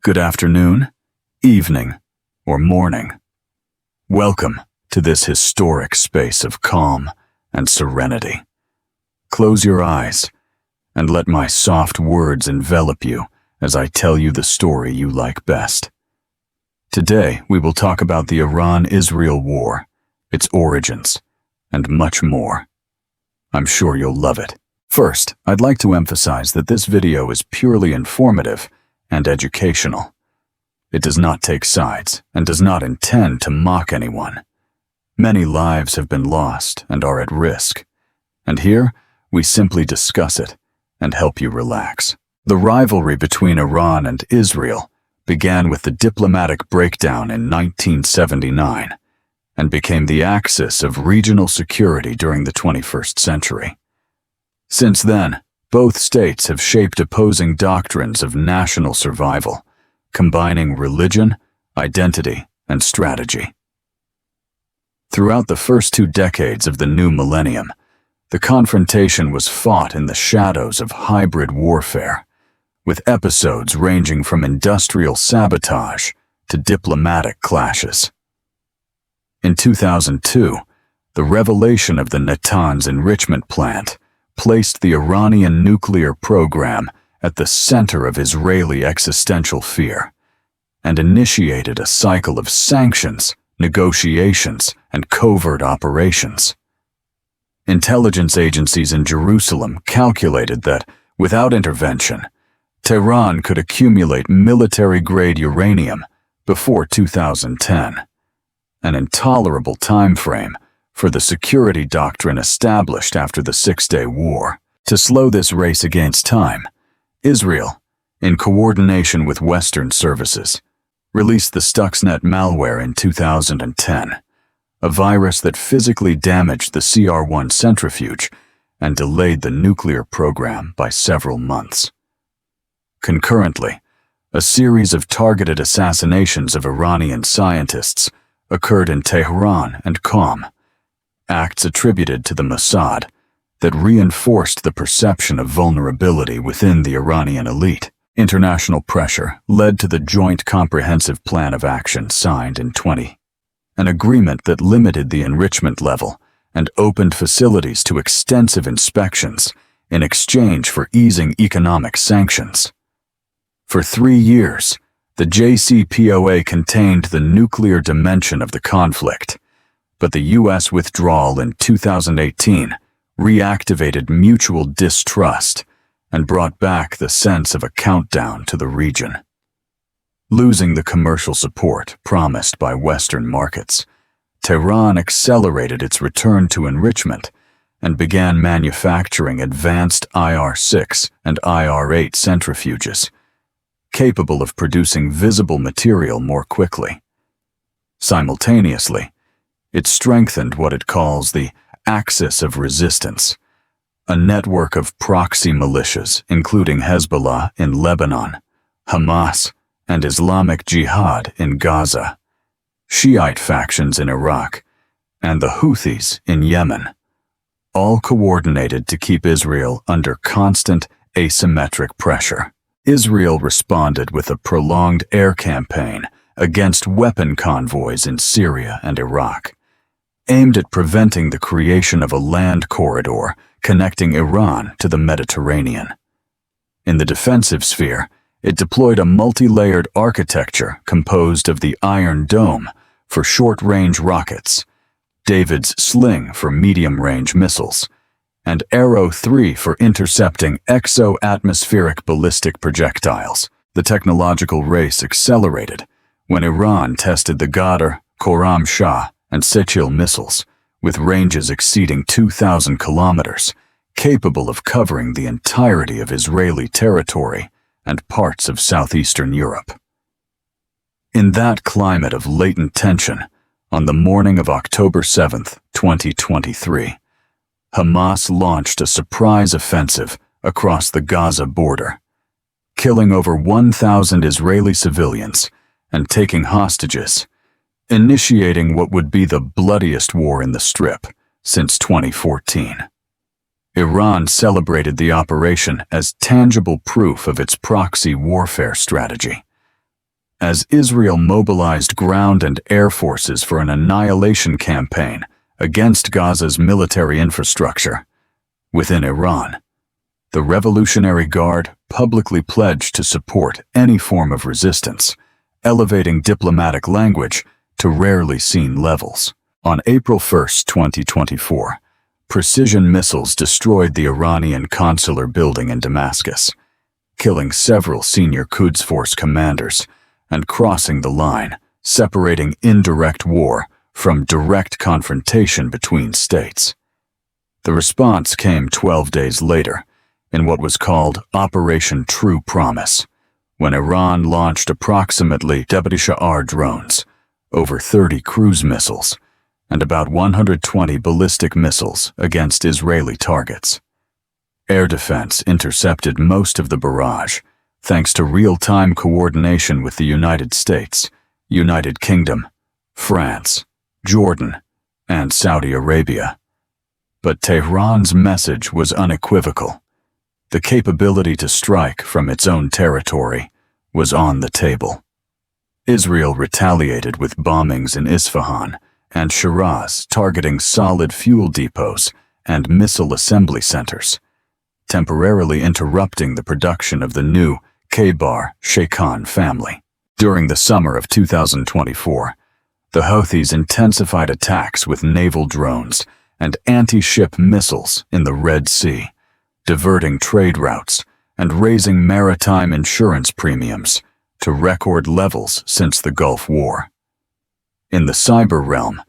good afternoon, evening, or morning. Welcome to this historic space of calm and serenity. Close your eyes and let my soft words envelop you as I tell you the story you like best. Today, we will talk about the Iran-Israel War, its origins, and much more. I'm sure you'll love it. First, I'd like to emphasize that this video is purely informative and educational. It does not take sides and does not intend to mock anyone. Many lives have been lost and are at risk, and here we simply discuss it and help you relax. The rivalry between Iran and Israel began with the diplomatic breakdown in 1979 and became the axis of regional security during the 21st century. Since then, both states have shaped opposing doctrines of national survival, combining religion, identity, and strategy. Throughout the first 2 decades of the new millennium, the confrontation was fought in the shadows of hybrid warfare, with episodes ranging from industrial sabotage to diplomatic clashes. In 2002, the revelation of the Natanz enrichment plant placed the Iranian nuclear program at the center of Israeli existential fear and initiated a cycle of sanctions, negotiations, and covert operations. Intelligence agencies in Jerusalem calculated that, without intervention, Tehran could accumulate military-grade uranium before 2010, an intolerable time frame for the security doctrine established after the Six-Day War. To slow this race against time, Israel, in coordination with Western services, released the Stuxnet malware in 2010, a virus that physically damaged the CR1 centrifuge and delayed the nuclear program by several months. Concurrently, a series of targeted assassinations of Iranian scientists occurred in Tehran and Qom, acts attributed to the Mossad that reinforced the perception of vulnerability within the Iranian elite. International pressure led to the Joint Comprehensive Plan of Action signed in 2020, an agreement that limited the enrichment level and opened facilities to extensive inspections in exchange for easing economic sanctions. For 3 years, the JCPOA contained the nuclear dimension of the conflict, but the U.S. withdrawal in 2018 reactivated mutual distrust and brought back the sense of a countdown to the region. Losing the commercial support promised by Western markets, Tehran accelerated its return to enrichment and began manufacturing advanced IR-6 and IR-8 centrifuges, capable of producing visible material more quickly. Simultaneously, it strengthened what it calls the axis of resistance, a network of proxy militias including Hezbollah in Lebanon, Hamas, and Islamic Jihad in Gaza, Shiite factions in Iraq, and the Houthis in Yemen, all coordinated to keep Israel under constant asymmetric pressure. Israel responded with a prolonged air campaign against weapon convoys in Syria and Iraq, aimed at preventing the creation of a land corridor connecting Iran to the Mediterranean. In the defensive sphere, it deployed a multi-layered architecture composed of the Iron Dome for short-range rockets, David's Sling for medium-range missiles, and Arrow 3 for intercepting exo-atmospheric ballistic projectiles. The technological race accelerated when Iran tested the Ghadar, Khorram Shah, and Sechil missiles, with ranges exceeding 2,000 kilometers, capable of covering the entirety of Israeli territory and parts of southeastern Europe. In that climate of latent tension, on the morning of October 7, 2023, Hamas launched a surprise offensive across the Gaza border, killing over 1,000 Israeli civilians and taking hostages, initiating what would be the bloodiest war in the Strip since 2014. Iran celebrated the operation as tangible proof of its proxy warfare strategy, as Israel mobilized ground and air forces for an annihilation campaign against Gaza's military infrastructure. Within Iran, the Revolutionary Guard publicly pledged to support any form of resistance, elevating diplomatic language to rarely seen levels. On April 1, 2024, precision missiles destroyed the Iranian consular building in Damascus, killing several senior Quds Force commanders and crossing the line, separating indirect war from direct confrontation between states. The response came 12 days later, in what was called Operation True Promise, when Iran launched approximately 70 Sha'ar drones, over 30 cruise missiles, and about 120 ballistic missiles against Israeli targets. Air defense intercepted most of the barrage, thanks to real-time coordination with the United States, United Kingdom, France, Jordan, and Saudi Arabia. But Tehran's message was unequivocal. The capability to strike from its own territory was on the table. Israel retaliated with bombings in Isfahan and Shiraz, targeting solid fuel depots and missile assembly centers, temporarily interrupting the production of the new Khaybar-Sheikhan family. During the summer of 2024, the Houthis intensified attacks with naval drones and anti-ship missiles in the Red Sea, diverting trade routes and raising maritime insurance premiums to record levels since the Gulf War. In the cyber realm,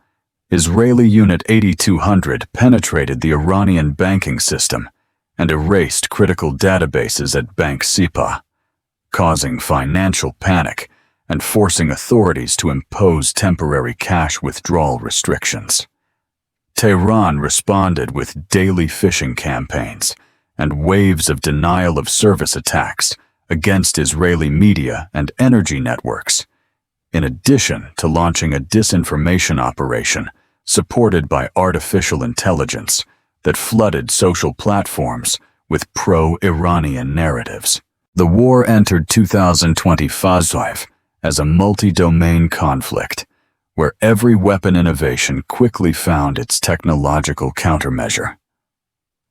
Israeli Unit 8200 penetrated the Iranian banking system and erased critical databases at Bank Sepah, causing financial panic and forcing authorities to impose temporary cash withdrawal restrictions. Tehran responded with daily phishing campaigns and waves of denial-of-service attacks against Israeli media and energy networks, in addition to launching a disinformation operation supported by artificial intelligence that flooded social platforms with pro-Iranian narratives. The war entered 2025 as a multi-domain conflict, where every weapon innovation quickly found its technological countermeasure.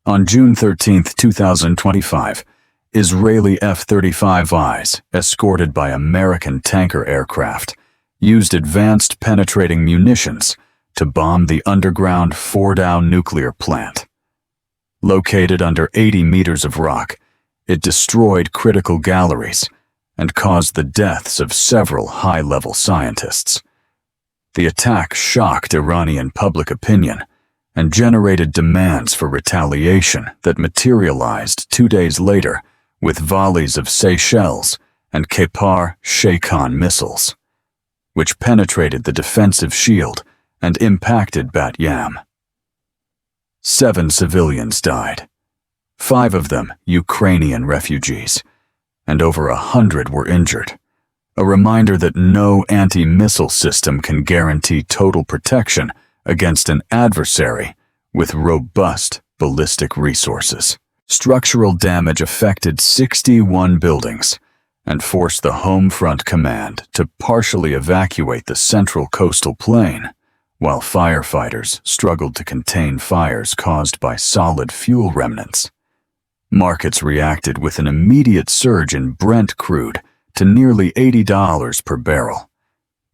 On June 13, 2025, Israeli F-35Is, escorted by American tanker aircraft, used advanced penetrating munitions to bomb the underground Fordow nuclear plant. Located under 80 meters of rock, it destroyed critical galleries and caused the deaths of several high-level scientists. The attack shocked Iranian public opinion and generated demands for retaliation that materialized 2 days later with volleys of Seychelles and Khaybar-Sheikhan missiles, which penetrated the defensive shield and impacted Bat Yam. 7 civilians died, 5 of them Ukrainian refugees, and over 100 were injured. A reminder that no anti-missile system can guarantee total protection against an adversary with robust ballistic resources. Structural damage affected 61 buildings and forced the Home Front Command to partially evacuate the central coastal plain, while firefighters struggled to contain fires caused by solid fuel remnants. Markets reacted with an immediate surge in Brent crude to nearly $80 per barrel,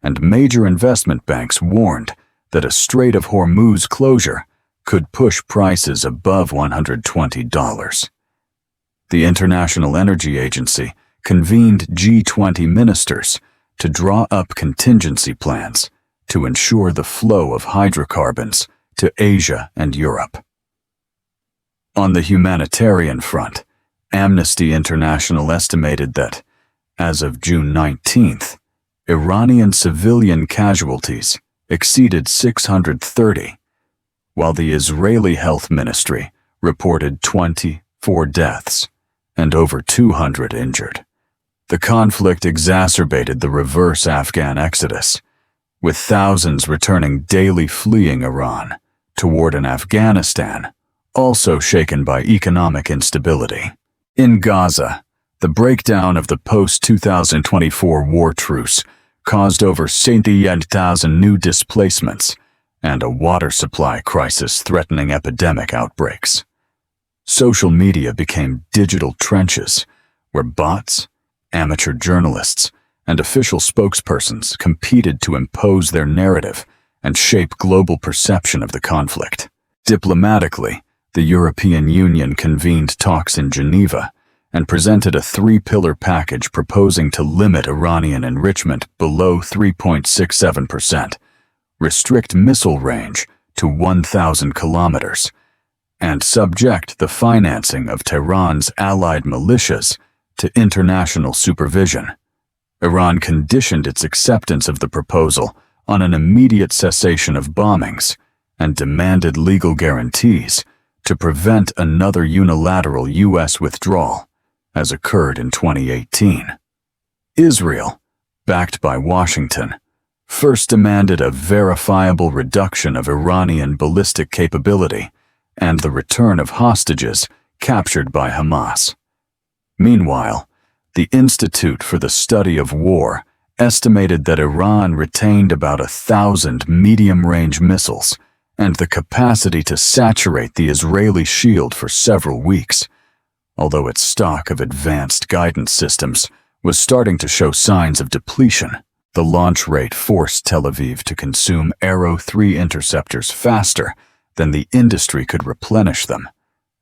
and major investment banks warned that a Strait of Hormuz closure could push prices above $120. The International Energy Agency convened G20 ministers to draw up contingency plans to ensure the flow of hydrocarbons to Asia and Europe. On the humanitarian front, Amnesty International estimated that, as of June 19th, Iranian civilian casualties exceeded 630, while the Israeli Health Ministry reported 24 deaths and over 200 injured. The conflict exacerbated the reverse Afghan exodus, with thousands returning daily fleeing Iran toward an Afghanistan also shaken by economic instability. In Gaza, The breakdown of the post-2024 war truce caused over 70,000 new displacements and a water supply crisis threatening epidemic outbreaks. Social media became digital trenches where bots, amateur journalists, and official spokespersons competed to impose their narrative and shape global perception of the conflict. Diplomatically, the European Union convened talks in Geneva and presented a three-pillar package proposing to limit Iranian enrichment below 3.67%, restrict missile range to 1,000 kilometers, and subject the financing of Tehran's allied militias to international supervision. Iran conditioned its acceptance of the proposal on an immediate cessation of bombings and demanded legal guarantees to prevent another unilateral U.S. withdrawal, as occurred in 2018. Israel, backed by Washington, first demanded a verifiable reduction of Iranian ballistic capability and the return of hostages captured by Hamas. Meanwhile, the Institute for the Study of War estimated that Iran retained about 1,000 medium-range missiles and the capacity to saturate the Israeli shield for several weeks, although its stock of advanced guidance systems was starting to show signs of depletion. The launch rate forced Tel Aviv to consume Arrow 3 interceptors faster than the industry could replenish them,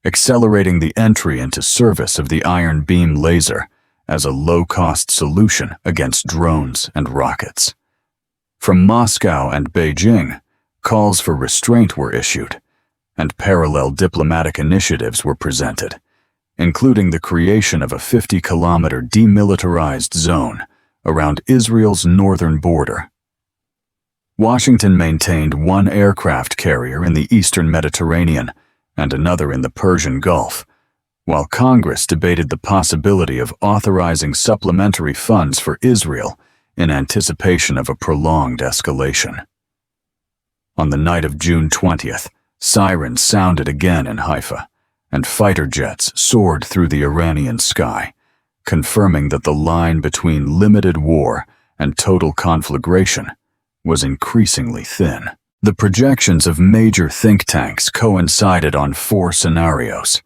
accelerating the entry into service of the Iron Beam laser as a low-cost solution against drones and rockets. From Moscow and Beijing, calls for restraint were issued, and parallel diplomatic initiatives were presented, including the creation of a 50-kilometer demilitarized zone around Israel's northern border. Washington maintained one aircraft carrier in the eastern Mediterranean and another in the Persian Gulf, while Congress debated the possibility of authorizing supplementary funds for Israel in anticipation of a prolonged escalation. On the night of June 20th, sirens sounded again in Haifa, and fighter jets soared through the Iranian sky, confirming that the line between limited war and total conflagration was increasingly thin. The projections of major think tanks coincided on four scenarios: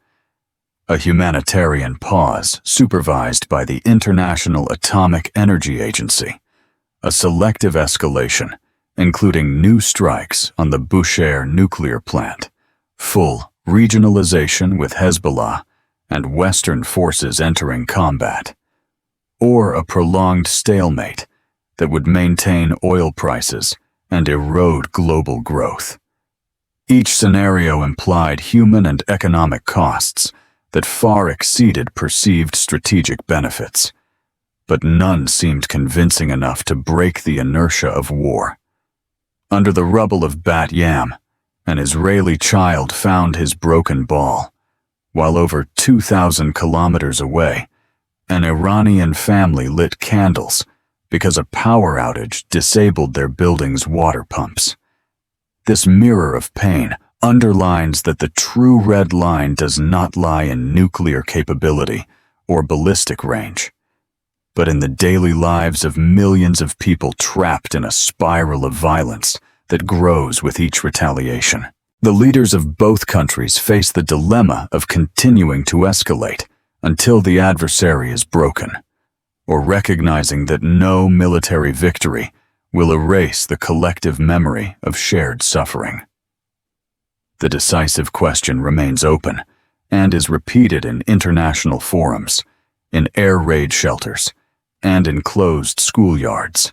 a humanitarian pause supervised by the International Atomic Energy Agency, a selective escalation, including new strikes on the Bushehr nuclear plant, full regionalization with Hezbollah, and Western forces entering combat, or a prolonged stalemate that would maintain oil prices and erode global growth. Each scenario implied human and economic costs that far exceeded perceived strategic benefits, but none seemed convincing enough to break the inertia of war. Under the rubble of Bat Yam, an Israeli child found his broken ball, while over 2,000 kilometers away, an Iranian family lit candles because a power outage disabled their building's water pumps. This mirror of pain underlines that the true red line does not lie in nuclear capability or ballistic range, but in the daily lives of millions of people trapped in a spiral of violence that grows with each retaliation. The leaders of both countries face the dilemma of continuing to escalate until the adversary is broken, or recognizing that no military victory will erase the collective memory of shared suffering. The decisive question remains open and is repeated in international forums, in air raid shelters, and in closed schoolyards.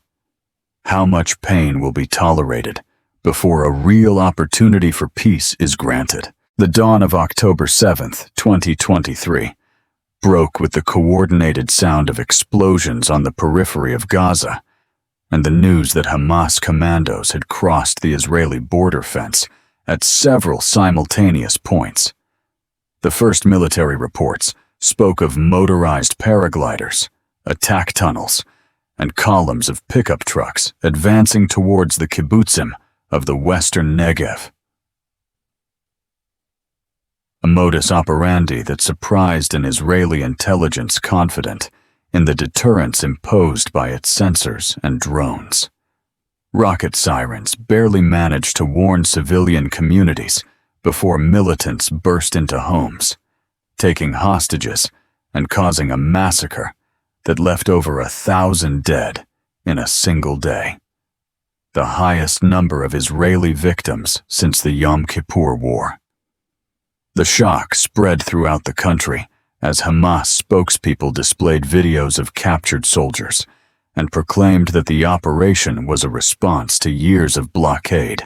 How much pain will be tolerated before a real opportunity for peace is granted? The dawn of October 7th, 2023, broke with the coordinated sound of explosions on the periphery of Gaza and the news that Hamas commandos had crossed the Israeli border fence at several simultaneous points. The first military reports spoke of motorized paragliders, attack tunnels, and columns of pickup trucks advancing towards the kibbutzim of the western Negev. a modus operandi that surprised an Israeli intelligence confident in the deterrence imposed by its sensors and drones. Rocket sirens barely managed to warn civilian communities before militants burst into homes, taking hostages and causing a massacre that left over 1,000 dead in a single day, the highest number of Israeli victims since the Yom Kippur War. The shock spread throughout the country as Hamas spokespeople displayed videos of captured soldiers and proclaimed that the operation was a response to years of blockade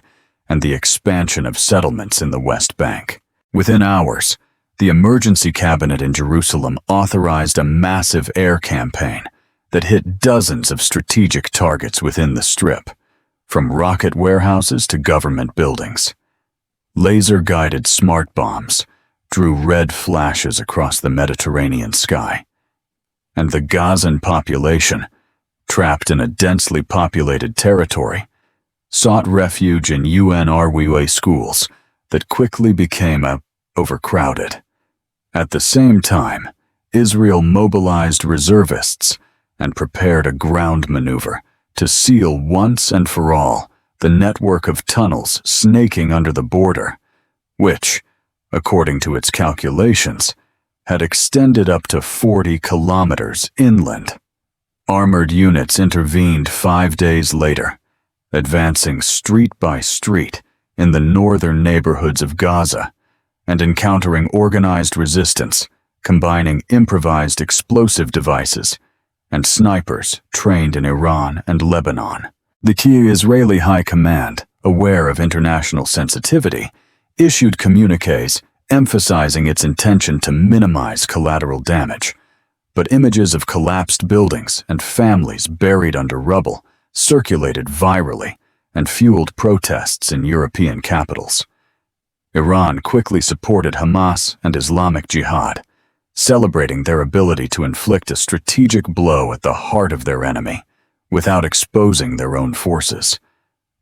and the expansion of settlements in the West Bank. Within hours, the emergency cabinet in Jerusalem authorized a massive air campaign that hit dozens of strategic targets within the Strip, from rocket warehouses to government buildings. Laser-guided smart bombs drew red flashes across the Mediterranean sky, and the Gazan population, trapped in a densely populated territory, sought refuge in UNRWA schools that quickly became overcrowded. At the same time, Israel mobilized reservists and prepared a ground maneuver to seal once and for all the network of tunnels snaking under the border, which, according to its calculations, had extended up to 40 kilometers inland. Armored units intervened 5 days later, advancing street by street in the northern neighborhoods of Gaza and encountering organized resistance, combining improvised explosive devices and snipers trained in Iran and Lebanon. The key Israeli High Command, aware of international sensitivity, issued communiques emphasizing its intention to minimize collateral damage, but images of collapsed buildings and families buried under rubble circulated virally and fueled protests in European capitals. Iran quickly supported Hamas and Islamic Jihad, celebrating their ability to inflict a strategic blow at the heart of their enemy without exposing their own forces,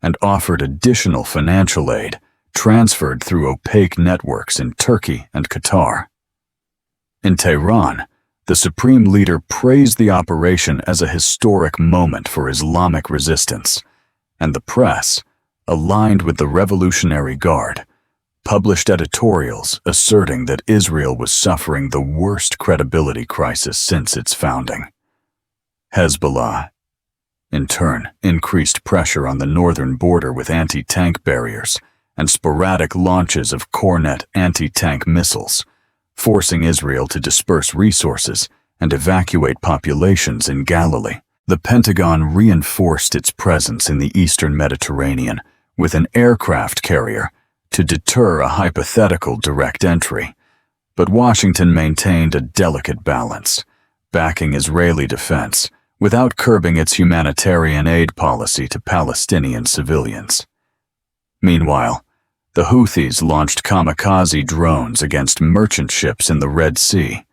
and offered additional financial aid transferred through opaque networks in Turkey and Qatar. In Tehran, the supreme leader praised the operation as a historic moment for Islamic resistance, and the press, aligned with the Revolutionary Guard, published editorials asserting that Israel was suffering the worst credibility crisis since its founding. Hezbollah, in turn, increased pressure on the northern border with anti-tank barriers and sporadic launches of Kornet anti-tank missiles, forcing Israel to disperse resources and evacuate populations in Galilee. The Pentagon reinforced its presence in the eastern Mediterranean with an aircraft carrier to deter a hypothetical direct entry, but Washington maintained a delicate balance, backing Israeli defense without curbing its humanitarian aid policy to Palestinian civilians. Meanwhile, the Houthis launched kamikaze drones against merchant ships in the Red Sea,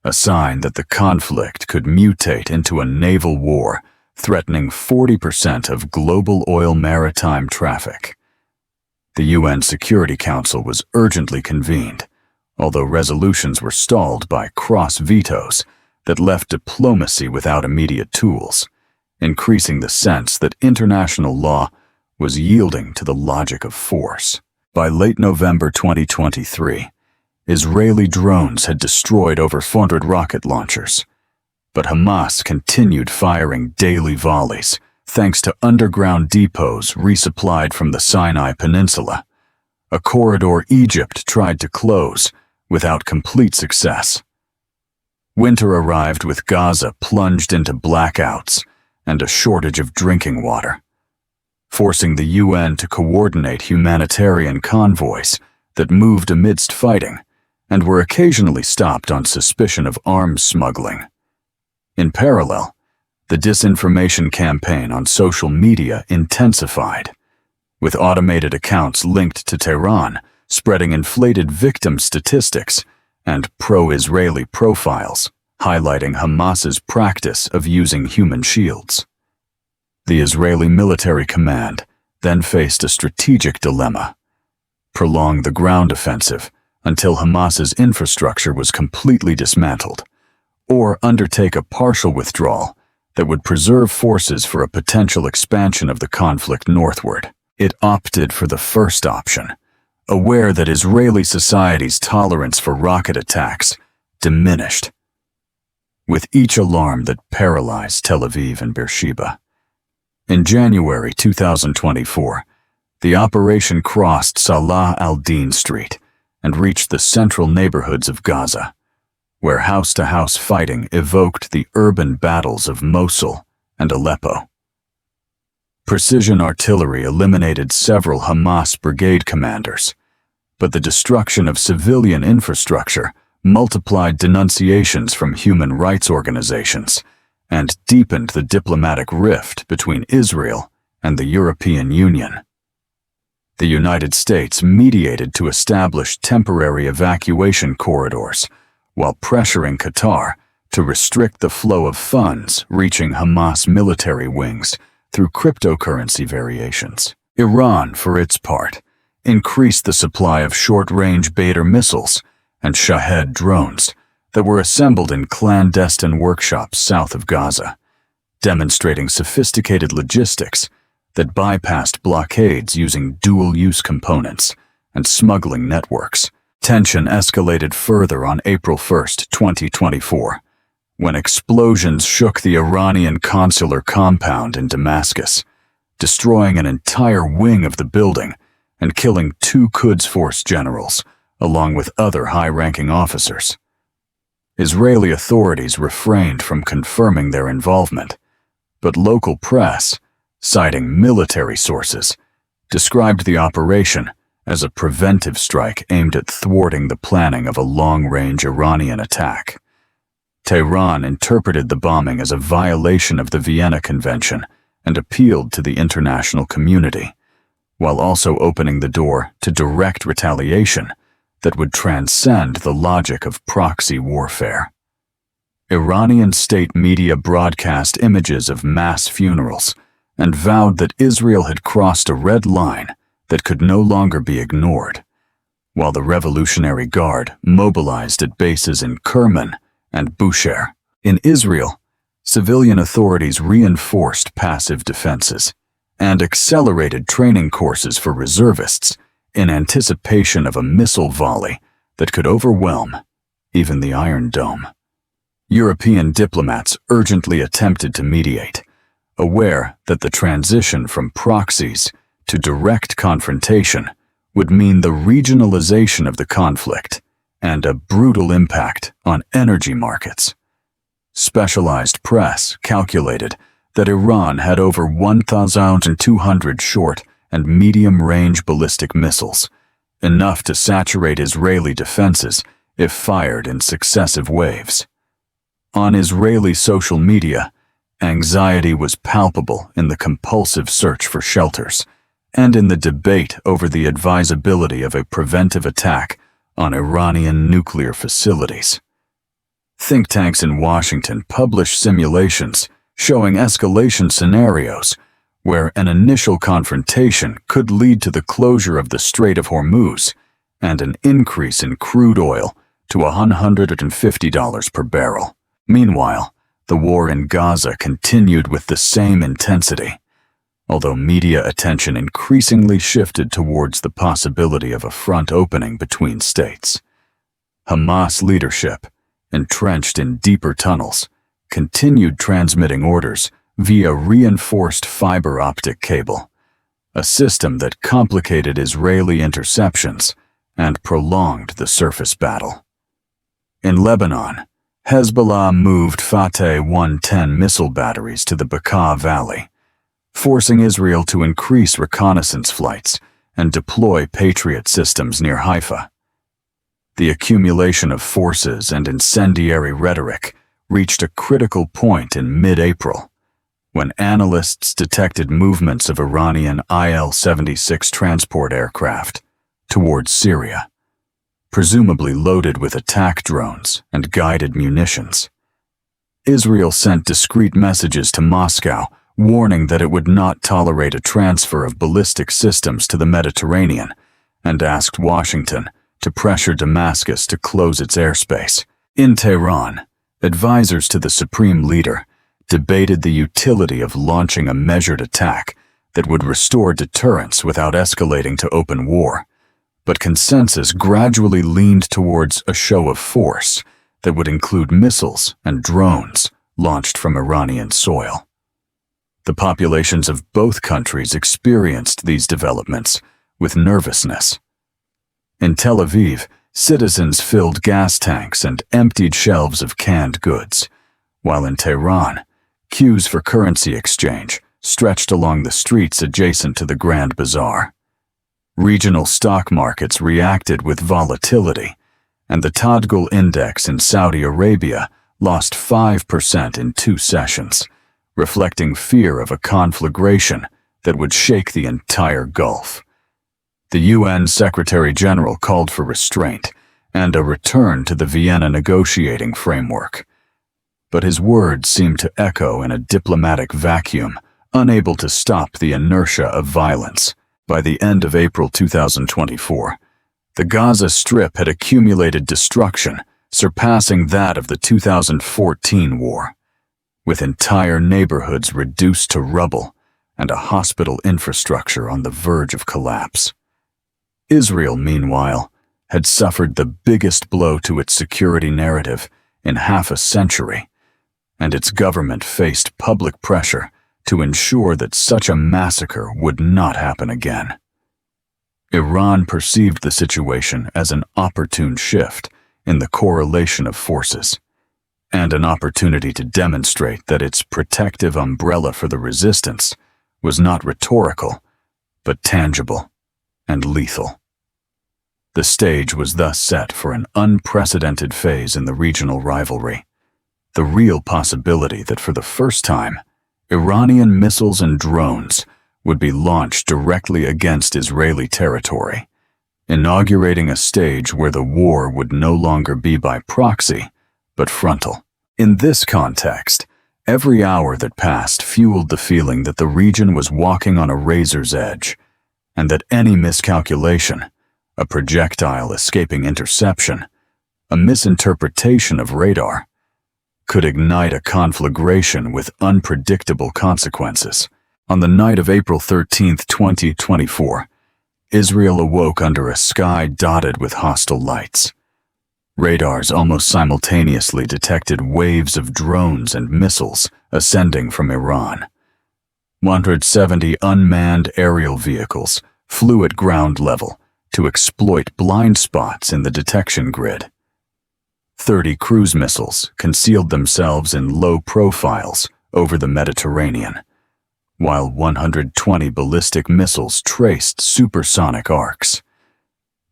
a sign that the conflict could mutate into a naval war threatening 40% of global oil maritime traffic. The UN Security Council was urgently convened, although resolutions were stalled by cross vetoes that left diplomacy without immediate tools, increasing the sense that international law was yielding to the logic of force. By late November 2023, Israeli drones had destroyed over 400 rocket launchers, but Hamas continued firing daily volleys thanks to underground depots resupplied from the Sinai Peninsula, a corridor Egypt tried to close without complete success. Winter arrived with Gaza plunged into blackouts and a shortage of drinking water, forcing the UN to coordinate humanitarian convoys that moved amidst fighting and were occasionally stopped on suspicion of arms smuggling. In parallel, the disinformation campaign on social media intensified, with automated accounts linked to Tehran spreading inflated victim statistics and pro-Israeli profiles, highlighting Hamas's practice of using human shields. The Israeli military command then faced a strategic dilemma: prolong the ground offensive until Hamas's infrastructure was completely dismantled, or undertake a partial withdrawal that would preserve forces for a potential expansion of the conflict northward. It opted for the first option, aware that Israeli society's tolerance for rocket attacks diminished, with each alarm that paralyzed Tel Aviv and Beersheba. In January 2024, the operation crossed Salah al-Din Street and reached the central neighborhoods of Gaza, where house-to-house fighting evoked the urban battles of Mosul and Aleppo. Precision artillery eliminated several Hamas brigade commanders, but the destruction of civilian infrastructure multiplied denunciations from human rights organizations and deepened the diplomatic rift between Israel and the European Union. The United States mediated to establish temporary evacuation corridors while pressuring Qatar to restrict the flow of funds reaching Hamas military wings through cryptocurrency variations. Iran, for its part, increased the supply of short-range Badr missiles and Shahed drones that were assembled in clandestine workshops south of Gaza, demonstrating sophisticated logistics that bypassed blockades using dual-use components and smuggling networks. Tension escalated further on April 1, 2024, when explosions shook the Iranian consular compound in Damascus, destroying an entire wing of the building and killing 2 Quds Force generals, along with other high-ranking officers. Israeli authorities refrained from confirming their involvement, but local press, citing military sources, described the operation as a preventive strike aimed at thwarting the planning of a long-range Iranian attack. Tehran interpreted the bombing as a violation of the Vienna Convention and appealed to the international community, while also opening the door to direct retaliation that would transcend the logic of proxy warfare. Iranian state media broadcast images of mass funerals and vowed that Israel had crossed a red line that could no longer be ignored, while the Revolutionary Guard mobilized at bases in Kerman and Bushehr. In Israel, civilian authorities reinforced passive defenses and accelerated training courses for reservists in anticipation of a missile volley that could overwhelm even the Iron Dome. European diplomats urgently attempted to mediate, aware that the transition from proxies to direct confrontation would mean the regionalization of the conflict and a brutal impact on energy markets. Specialized press calculated that Iran had over 1,200 short and medium-range ballistic missiles, enough to saturate Israeli defenses if fired in successive waves. On Israeli social media, anxiety was palpable in the compulsive search for shelters and in the debate over the advisability of a preventive attack on Iranian nuclear facilities. Think tanks in Washington published simulations showing escalation scenarios where an initial confrontation could lead to the closure of the Strait of Hormuz and an increase in crude oil to $150 per barrel. Meanwhile, the war in Gaza continued with the same intensity, although media attention increasingly shifted towards the possibility of a front opening between states. Hamas leadership, entrenched in deeper tunnels, continued transmitting orders via reinforced fiber optic cable, a system that complicated Israeli interceptions and prolonged the surface battle. In Lebanon, Hezbollah moved Fateh 110 missile batteries to the Bekaa Valley, forcing Israel to increase reconnaissance flights and deploy Patriot systems near Haifa. The accumulation of forces and incendiary rhetoric reached a critical point in mid-April, when analysts detected movements of Iranian Il-76 transport aircraft towards Syria, presumably loaded with attack drones and guided munitions. Israel sent discreet messages to Moscow warning that it would not tolerate a transfer of ballistic systems to the Mediterranean and asked Washington to pressure Damascus to close its airspace. In Tehran, advisors to the supreme leader debated the utility of launching a measured attack that would restore deterrence without escalating to open war, but consensus gradually leaned towards a show of force that would include missiles and drones launched from Iranian soil. The populations of both countries experienced these developments with nervousness. In Tel Aviv, citizens filled gas tanks and emptied shelves of canned goods, while in Tehran, queues for currency exchange stretched along the streets adjacent to the Grand Bazaar. Regional stock markets reacted with volatility, and the Tadgul index in Saudi Arabia lost 5% in 2 sessions, reflecting fear of a conflagration that would shake the entire Gulf. The UN Secretary-General called for restraint and a return to the Vienna negotiating framework. But his words seemed to echo in a diplomatic vacuum, unable to stop the inertia of violence. By the end of April 2024, the Gaza Strip had accumulated destruction, surpassing that of the 2014 war, with entire neighborhoods reduced to rubble and a hospital infrastructure on the verge of collapse. Israel, meanwhile, had suffered the biggest blow to its security narrative in half a century, and its government faced public pressure to ensure that such a massacre would not happen again. Iran perceived the situation as an opportune shift in the correlation of forces, and an opportunity to demonstrate that its protective umbrella for the resistance was not rhetorical, but tangible and lethal. The stage was thus set for an unprecedented phase in the regional rivalry, the real possibility that for the first time, Iranian missiles and drones would be launched directly against Israeli territory, inaugurating a stage where the war would no longer be by proxy, but frontal. In this context, every hour that passed fueled the feeling that the region was walking on a razor's edge, and that any miscalculation, a projectile escaping interception, a misinterpretation of radar, could ignite a conflagration with unpredictable consequences. On the night of April 13, 2024, Israel awoke under a sky dotted with hostile lights. Radars almost simultaneously detected waves of drones and missiles ascending from Iran. 170 unmanned aerial vehicles flew at ground level to exploit blind spots in the detection grid. 30 cruise missiles concealed themselves in low profiles over the Mediterranean, while 120 ballistic missiles traced supersonic arcs.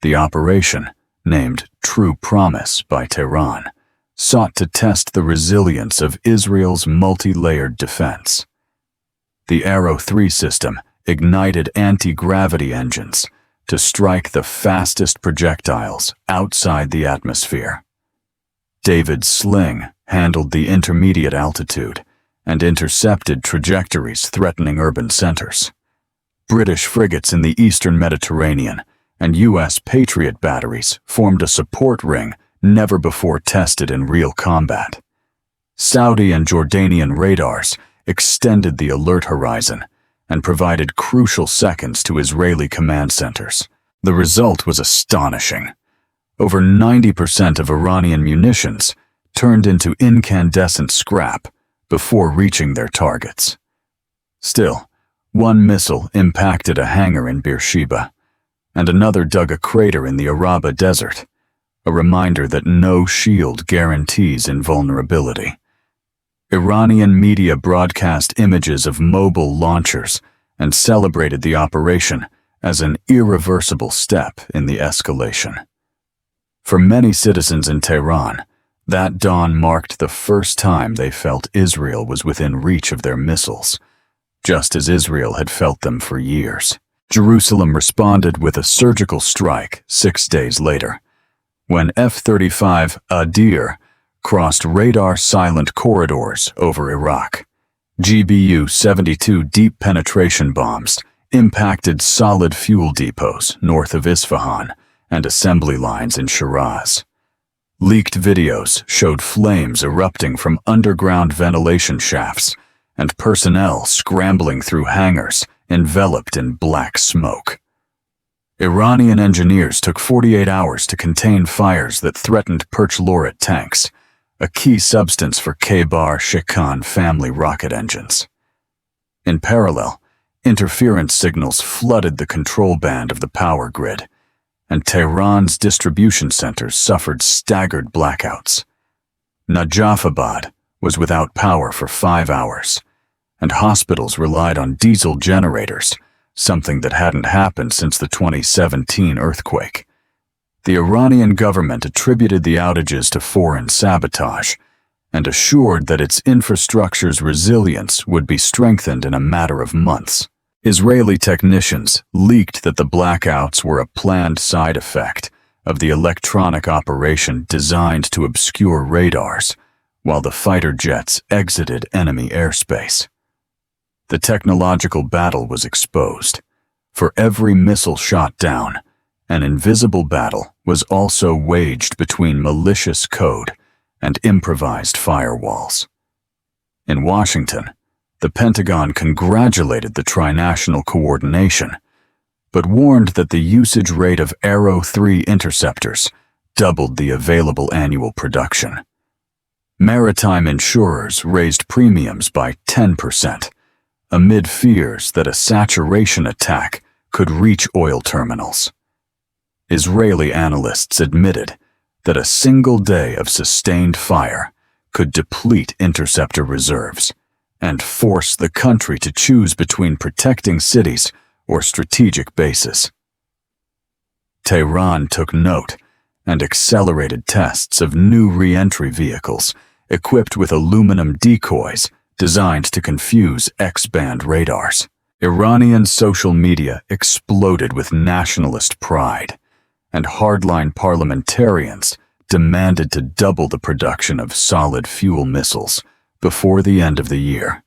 The operation, named True Promise by Tehran, sought to test the resilience of Israel's multi-layered defense. The Arrow 3 system ignited anti-gravity engines to strike the fastest projectiles outside the atmosphere. David's sling handled the intermediate altitude and intercepted trajectories threatening urban centers. British frigates in the eastern Mediterranean and U.S. Patriot batteries formed a support ring never before tested in real combat. Saudi and Jordanian radars extended the alert horizon and provided crucial seconds to Israeli command centers. The result was astonishing. Over 90% of Iranian munitions turned into incandescent scrap before reaching their targets. Still, one missile impacted a hangar in Beersheba, and another dug a crater in the Araba Desert, a reminder that no shield guarantees invulnerability. Iranian media broadcast images of mobile launchers and celebrated the operation as an irreversible step in the escalation. For many citizens in Tehran, that dawn marked the first time they felt Israel was within reach of their missiles, just as Israel had felt them for years. Jerusalem responded with a surgical strike 6 days later, when F-35 Adir crossed radar-silent corridors over Iraq. GBU-72 deep penetration bombs impacted solid fuel depots north of Isfahan and assembly lines in Shiraz. Leaked videos showed flames erupting from underground ventilation shafts and personnel scrambling through hangars enveloped in black smoke. Iranian engineers took 48 hours to contain fires that threatened perchlorid tanks, a key substance for Khaybar-Shikan family rocket engines. In parallel, interference signals flooded the control band of the power grid, and Tehran's distribution centers suffered staggered blackouts. Najafabad was without power for 5 hours, and hospitals relied on diesel generators, something that hadn't happened since the 2017 earthquake. The Iranian government attributed the outages to foreign sabotage and assured that its infrastructure's resilience would be strengthened in a matter of months. Israeli technicians leaked that the blackouts were a planned side effect of the electronic operation designed to obscure radars, while the fighter jets exited enemy airspace. The technological battle was exposed. For every missile shot down, an invisible battle was also waged between malicious code and improvised firewalls. In Washington, the Pentagon congratulated the trinational coordination, but warned that the usage rate of Arrow 3 interceptors doubled the available annual production. Maritime insurers raised premiums by 10%, amid fears that a saturation attack could reach oil terminals. Israeli analysts admitted that a single day of sustained fire could deplete interceptor reserves and force the country to choose between protecting cities or strategic bases. Tehran took note and accelerated tests of new re-entry vehicles equipped with aluminum decoys designed to confuse X-band radars. Iranian social media exploded with nationalist pride, and hardline parliamentarians demanded to double the production of solid-fuel missiles before the end of the year.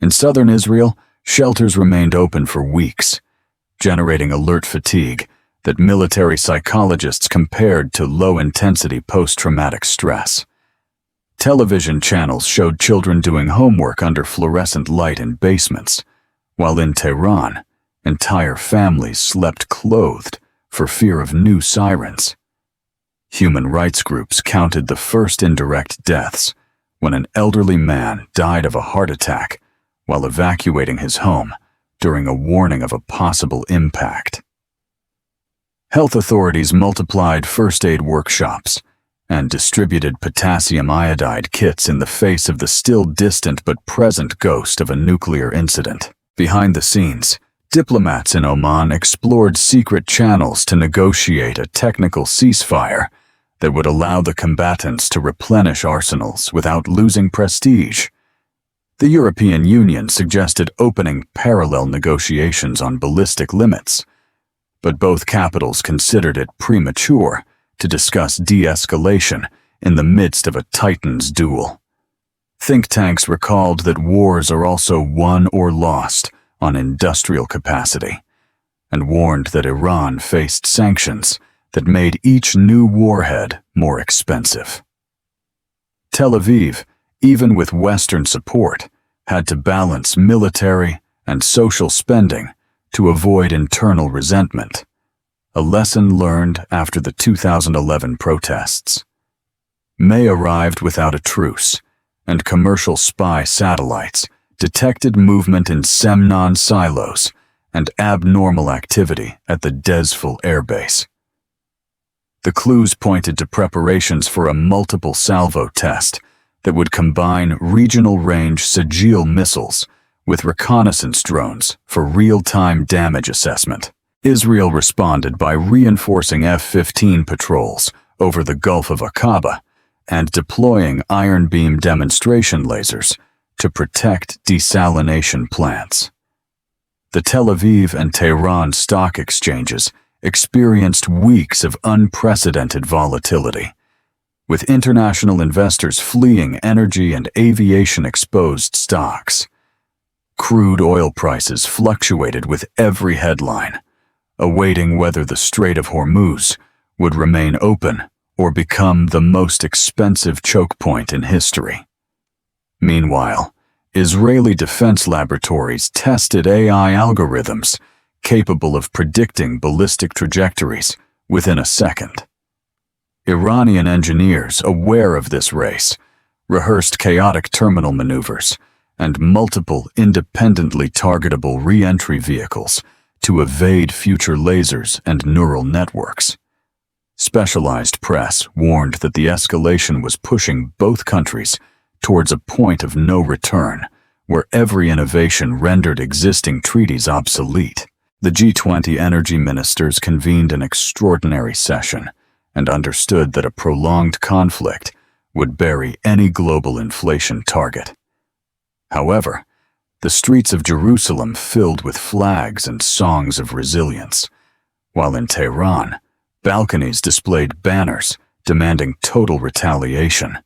In southern Israel, shelters remained open for weeks, generating alert fatigue that military psychologists compared to low-intensity post-traumatic stress. Television channels showed children doing homework under fluorescent light in basements, while in Tehran, entire families slept clothed for fear of new sirens. Human rights groups counted the first indirect deaths when an elderly man died of a heart attack while evacuating his home during a warning of a possible impact. Health authorities multiplied first aid workshops and distributed potassium iodide kits in the face of the still distant but present ghost of a nuclear incident. Behind the scenes, diplomats in Oman explored secret channels to negotiate a technical ceasefire that would allow the combatants to replenish arsenals without losing prestige. The European Union suggested opening parallel negotiations on ballistic limits, but both capitals considered it premature to discuss de-escalation in the midst of a Titans duel. Think tanks recalled that wars are also won or lost on industrial capacity, and warned that Iran faced sanctions that made each new warhead more expensive. Tel Aviv, even with Western support, had to balance military and social spending to avoid internal resentment, a lesson learned after the 2011 protests. May arrived without a truce, and commercial spy satellites detected movement in Semnon silos and abnormal activity at the Dezful airbase. The clues pointed to preparations for a multiple salvo test that would combine regional-range Sajil missiles with reconnaissance drones for real-time damage assessment. Israel responded by reinforcing F-15 patrols over the Gulf of Aqaba and deploying iron beam demonstration lasers to protect desalination plants. The Tel Aviv and Tehran stock exchanges experienced weeks of unprecedented volatility, with international investors fleeing energy and aviation-exposed stocks. Crude oil prices fluctuated with every headline, awaiting whether the Strait of Hormuz would remain open or become the most expensive choke point in history. Meanwhile, Israeli defense laboratories tested AI algorithms capable of predicting ballistic trajectories within a second. Iranian engineers, aware of this race, rehearsed chaotic terminal maneuvers and multiple independently targetable re-entry vehicles to evade future lasers and neural networks. Specialized press warned that the escalation was pushing both countries towards a point of no return, where every innovation rendered existing treaties obsolete. The G20 energy ministers convened an extraordinary session and understood that a prolonged conflict would bury any global inflation target. However, the streets of Jerusalem filled with flags and songs of resilience, while in Tehran, balconies displayed banners demanding total retaliation.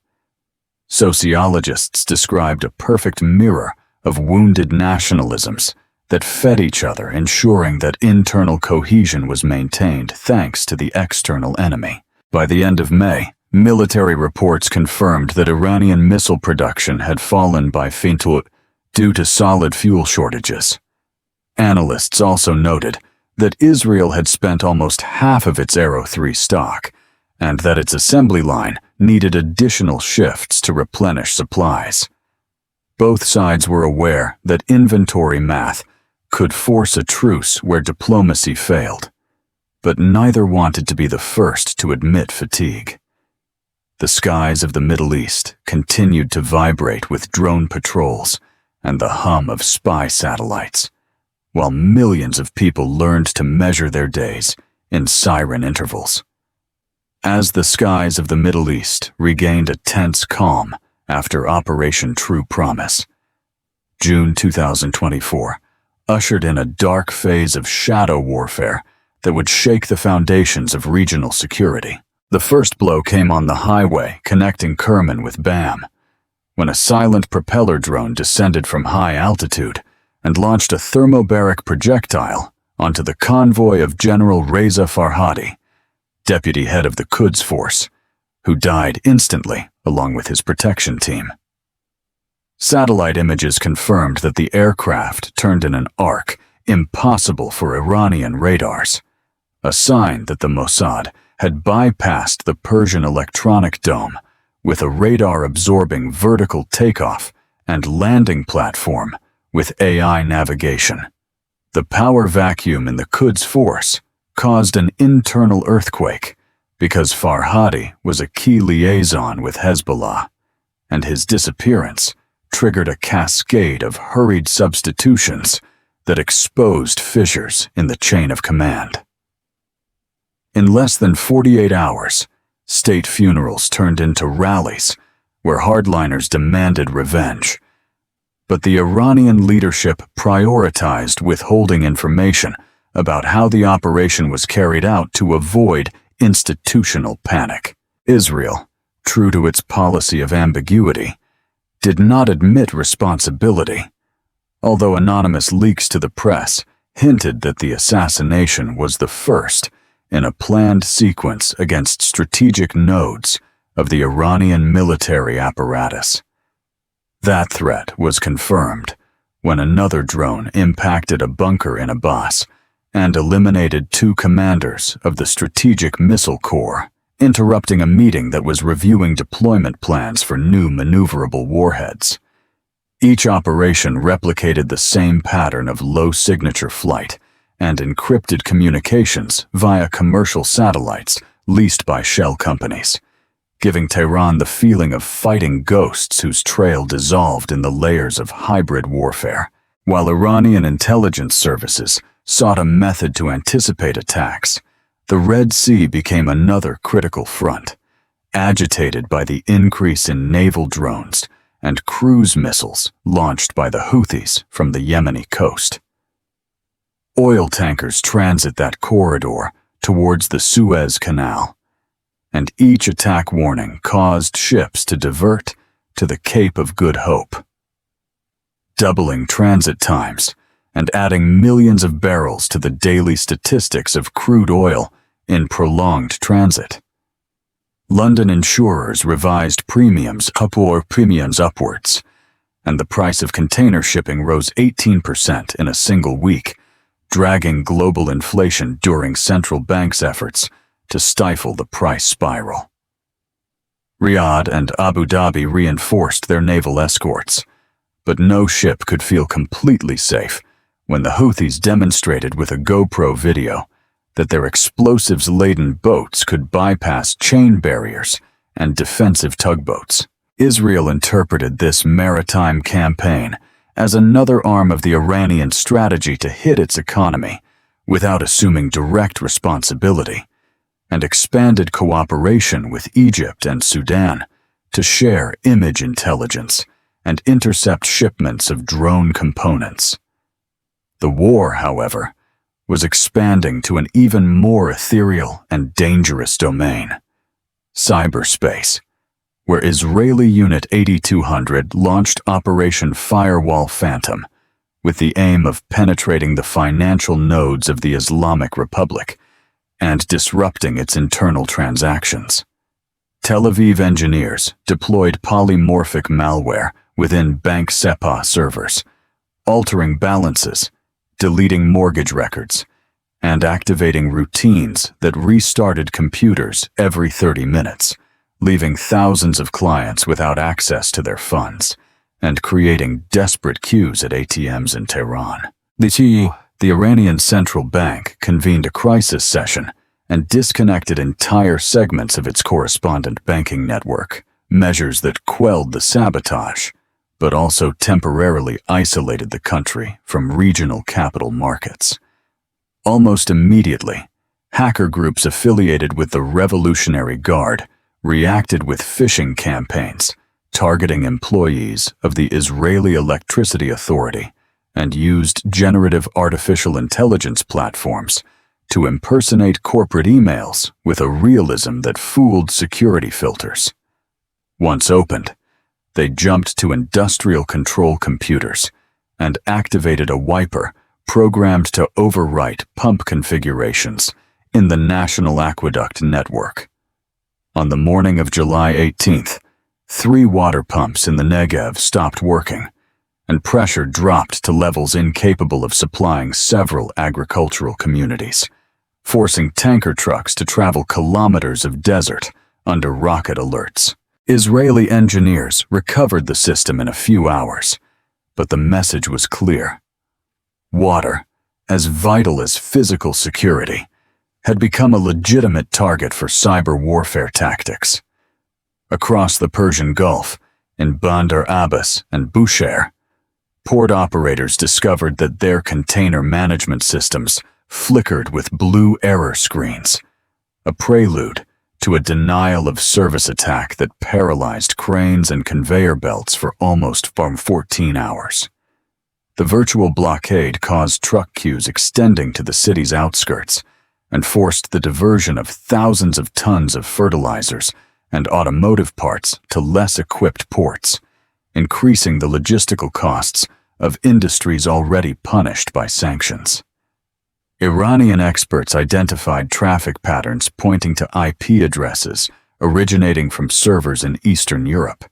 Sociologists described a perfect mirror of wounded nationalisms that fed each other, ensuring that internal cohesion was maintained thanks to the external enemy. By the end of May, military reports confirmed that Iranian missile production had fallen by 50% due to solid fuel shortages. Analysts also noted that Israel had spent almost half of its Arrow 3 stock, and that its assembly line needed additional shifts to replenish supplies. Both sides were aware that inventory math could force a truce where diplomacy failed, but neither wanted to be the first to admit fatigue. The skies of the Middle East continued to vibrate with drone patrols and the hum of spy satellites, while millions of people learned to measure their days in siren intervals. As the skies of the Middle East regained a tense calm after Operation True Promise, June 2024 ushered in a dark phase of shadow warfare that would shake the foundations of regional security. The first blow came on the highway connecting Kerman with Bam, when a silent propeller drone descended from high altitude and launched a thermobaric projectile onto the convoy of General Reza Farhadi, deputy head of the Quds Force, who died instantly along with his protection team. Satellite images confirmed that the aircraft turned in an arc impossible for Iranian radars, a sign that the Mossad had bypassed the Persian electronic dome with a radar-absorbing vertical takeoff and landing platform with AI navigation. The power vacuum in the Quds Force caused an internal earthquake because Farhadi was a key liaison with Hezbollah, and his disappearance triggered a cascade of hurried substitutions that exposed fissures in the chain of command. In less than 48 hours, state funerals turned into rallies where hardliners demanded revenge. But the Iranian leadership prioritized withholding information about how the operation was carried out to avoid institutional panic. Israel, true to its policy of ambiguity, did not admit responsibility, although anonymous leaks to the press hinted that the assassination was the first in a planned sequence against strategic nodes of the Iranian military apparatus. That threat was confirmed when another drone impacted a bunker in Abbas and eliminated 2 commanders of the Strategic Missile Corps, interrupting a meeting that was reviewing deployment plans for new maneuverable warheads. Each operation replicated the same pattern of low-signature flight and encrypted communications via commercial satellites leased by shell companies, giving Tehran the feeling of fighting ghosts whose trail dissolved in the layers of hybrid warfare. While Iranian intelligence services sought a method to anticipate attacks, the Red Sea became another critical front, agitated by the increase in naval drones and cruise missiles launched by the Houthis from the Yemeni coast. Oil tankers transit that corridor towards the Suez Canal, and each attack warning caused ships to divert to the Cape of Good Hope, doubling transit times and adding millions of barrels to the daily statistics of crude oil in prolonged transit. London insurers revised premiums upwards, and the price of container shipping rose 18% in a single week, dragging global inflation during central banks' efforts to stifle the price spiral. Riyadh and Abu Dhabi reinforced their naval escorts, but no ship could feel completely safe when the Houthis demonstrated with a GoPro video that their explosives-laden boats could bypass chain barriers and defensive tugboats. Israel interpreted this maritime campaign as another arm of the Iranian strategy to hit its economy without assuming direct responsibility, and expanded cooperation with Egypt and Sudan to share image intelligence and intercept shipments of drone components. The war, however, was expanding to an even more ethereal and dangerous domain: cyberspace, where Israeli Unit 8200 launched Operation Firewall Phantom with the aim of penetrating the financial nodes of the Islamic Republic and disrupting its internal transactions. Tel Aviv engineers deployed polymorphic malware within Bank SEPA servers, altering balances, deleting mortgage records, and activating routines that restarted computers every 30 minutes, leaving thousands of clients without access to their funds and creating desperate queues at ATMs in Tehran. The Iranian central bank convened a crisis session and disconnected entire segments of its correspondent banking network, measures that quelled the sabotage, but also temporarily isolated the country from regional capital markets. Almost immediately, hacker groups affiliated with the Revolutionary Guard reacted with phishing campaigns targeting employees of the Israeli Electricity Authority and used generative artificial intelligence platforms to impersonate corporate emails with a realism that fooled security filters. Once opened, they jumped to industrial control computers and activated a wiper programmed to overwrite pump configurations in the National Aqueduct network. On the morning of July 18th, 3 water pumps in the Negev stopped working, and pressure dropped to levels incapable of supplying several agricultural communities, forcing tanker trucks to travel kilometers of desert under rocket alerts. Israeli engineers recovered the system in a few hours, but the message was clear. Water, as vital as physical security, had become a legitimate target for cyber warfare tactics. Across the Persian Gulf, in Bandar Abbas and Bushehr, port operators discovered that their container management systems flickered with blue error screens, a prelude to a denial-of-service attack that paralyzed cranes and conveyor belts for almost 14 hours. The virtual blockade caused truck queues extending to the city's outskirts and forced the diversion of thousands of tons of fertilizers and automotive parts to less equipped ports, increasing the logistical costs of industries already punished by sanctions. Iranian experts identified traffic patterns pointing to IP addresses originating from servers in Eastern Europe,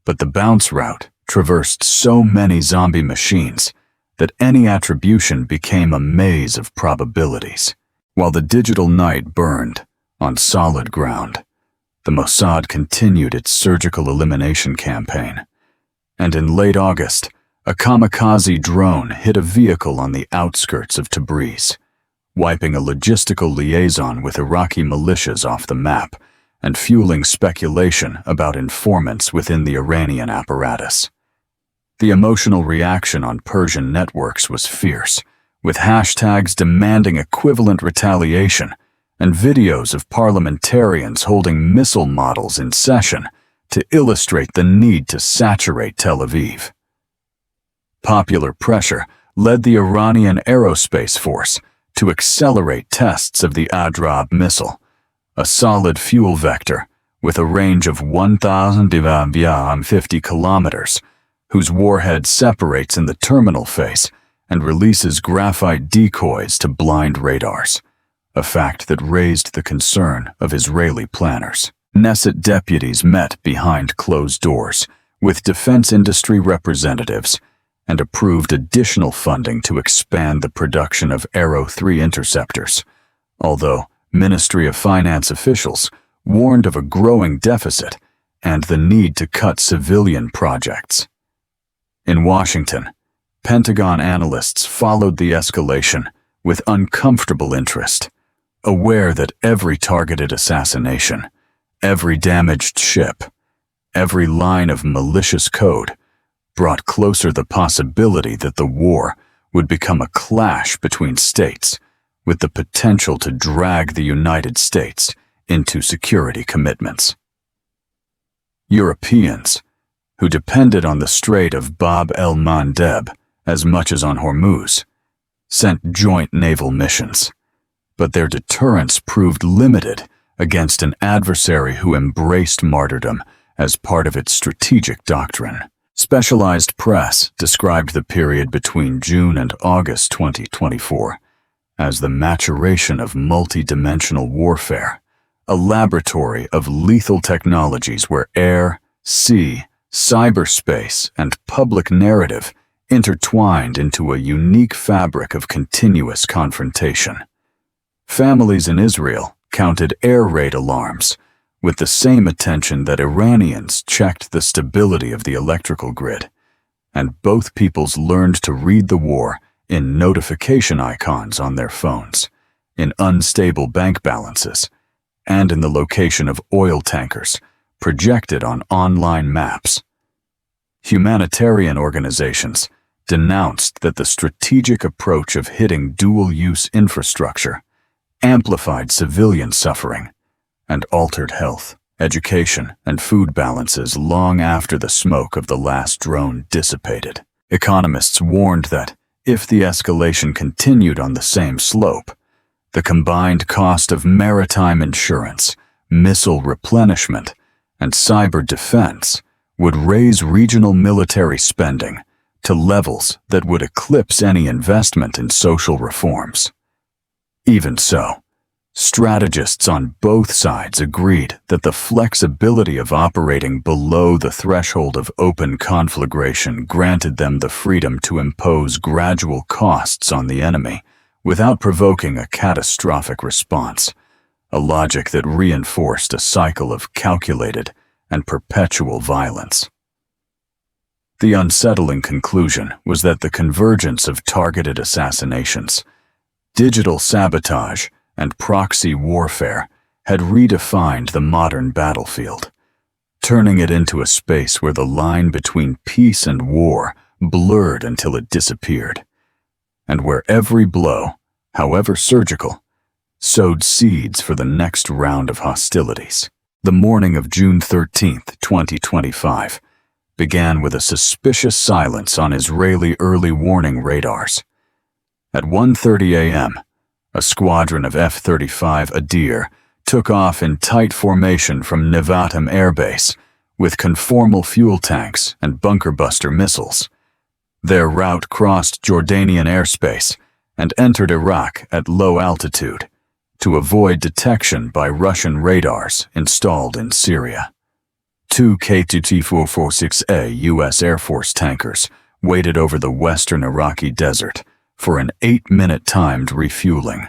but the bounce route traversed so many zombie machines that any attribution became a maze of probabilities. While the digital night burned on solid ground, the Mossad continued its surgical elimination campaign, and in late August, a kamikaze drone hit a vehicle on the outskirts of Tabriz, wiping a logistical liaison with Iraqi militias off the map and fueling speculation about informants within the Iranian apparatus. The emotional reaction on Persian networks was fierce, with hashtags demanding equivalent retaliation and videos of parliamentarians holding missile models in session to illustrate the need to saturate Tel Aviv. Popular pressure led the Iranian Aerospace Force to accelerate tests of the Adrab missile, a solid fuel vector with a range of 1,050 kilometers, whose warhead separates in the terminal phase and releases graphite decoys to blind radars, a fact that raised the concern of Israeli planners. Knesset deputies met behind closed doors with defense industry representatives and approved additional funding to expand the production of Arrow 3 interceptors, although Ministry of Finance officials warned of a growing deficit and the need to cut civilian projects. In Washington, Pentagon analysts followed the escalation with uncomfortable interest, aware that every targeted assassination, every damaged ship, every line of malicious code brought closer the possibility that the war would become a clash between states, with the potential to drag the United States into security commitments. Europeans, who depended on the Strait of Bab el-Mandeb as much as on Hormuz, sent joint naval missions, but their deterrence proved limited against an adversary who embraced martyrdom as part of its strategic doctrine. Specialized press described the period between June and August 2024 as the maturation of multi-dimensional warfare, a laboratory of lethal technologies where air, sea, cyberspace, and public narrative intertwined into a unique fabric of continuous confrontation. Families in Israel counted air raid alarms with the same attention that Iranians checked the stability of the electrical grid, and both peoples learned to read the war in notification icons on their phones, in unstable bank balances, and in the location of oil tankers projected on online maps. Humanitarian organizations denounced that the strategic approach of hitting dual-use infrastructure amplified civilian suffering and altered health, education, and food balances long after the smoke of the last drone dissipated. Economists warned that if the escalation continued on the same slope, the combined cost of maritime insurance, missile replenishment, and cyber defense would raise regional military spending to levels that would eclipse any investment in social reforms. Even so, strategists on both sides agreed that the flexibility of operating below the threshold of open conflagration granted them the freedom to impose gradual costs on the enemy without provoking a catastrophic response, a logic that reinforced a cycle of calculated and perpetual violence. The unsettling conclusion was that the convergence of targeted assassinations, digital sabotage, and proxy warfare had redefined the modern battlefield, turning it into a space where the line between peace and war blurred until it disappeared, and where every blow, however surgical, sowed seeds for the next round of hostilities. The morning of June 13, 2025, began with a suspicious silence on Israeli early warning radars. At 1:30 a.m., a squadron of F-35 Adir took off in tight formation from Nevatim Air Base with conformal fuel tanks and bunker-buster missiles. Their route crossed Jordanian airspace and entered Iraq at low altitude to avoid detection by Russian radars installed in Syria. Two K2T446A U.S. Air Force tankers waited over the western Iraqi desert for an 8-minute timed refueling.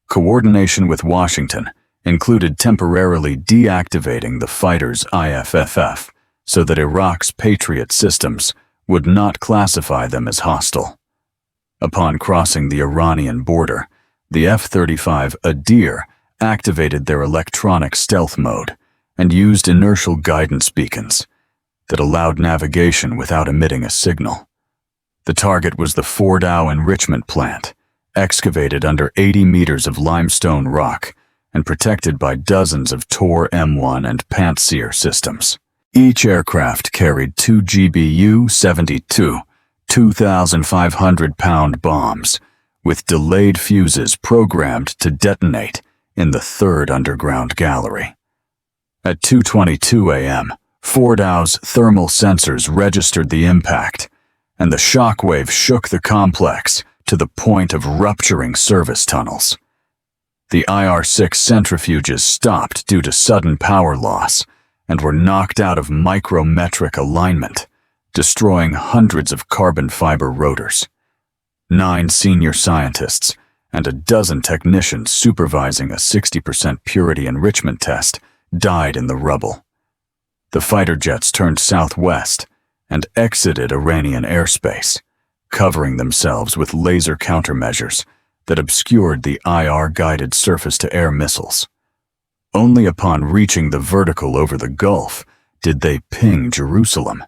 Coordination with Washington included temporarily deactivating the fighters' IFFF so that Iraq's Patriot systems would not classify them as hostile. Upon crossing the Iranian border, the F-35 Adir activated their electronic stealth mode and used inertial guidance beacons that allowed navigation without emitting a signal. The target was the Fordow enrichment plant, excavated under 80 meters of limestone rock and protected by dozens of Tor M1 and Pantsir systems. Each aircraft carried 2 GBU-72, 2,500-pound bombs, with delayed fuses programmed to detonate in the third underground gallery. At 2:22 a.m., Fordow's thermal sensors registered the impact, and the shockwave shook the complex to the point of rupturing service tunnels. The IR-6 centrifuges stopped due to sudden power loss and were knocked out of micrometric alignment, destroying hundreds of carbon fiber rotors. 9 senior scientists and a dozen technicians supervising a 60% purity enrichment test died in the rubble. The fighter jets turned southwest and exited Iranian airspace, covering themselves with laser countermeasures that obscured the IR-guided surface-to-air missiles. Only upon reaching the vertical over the Gulf did they ping Jerusalem,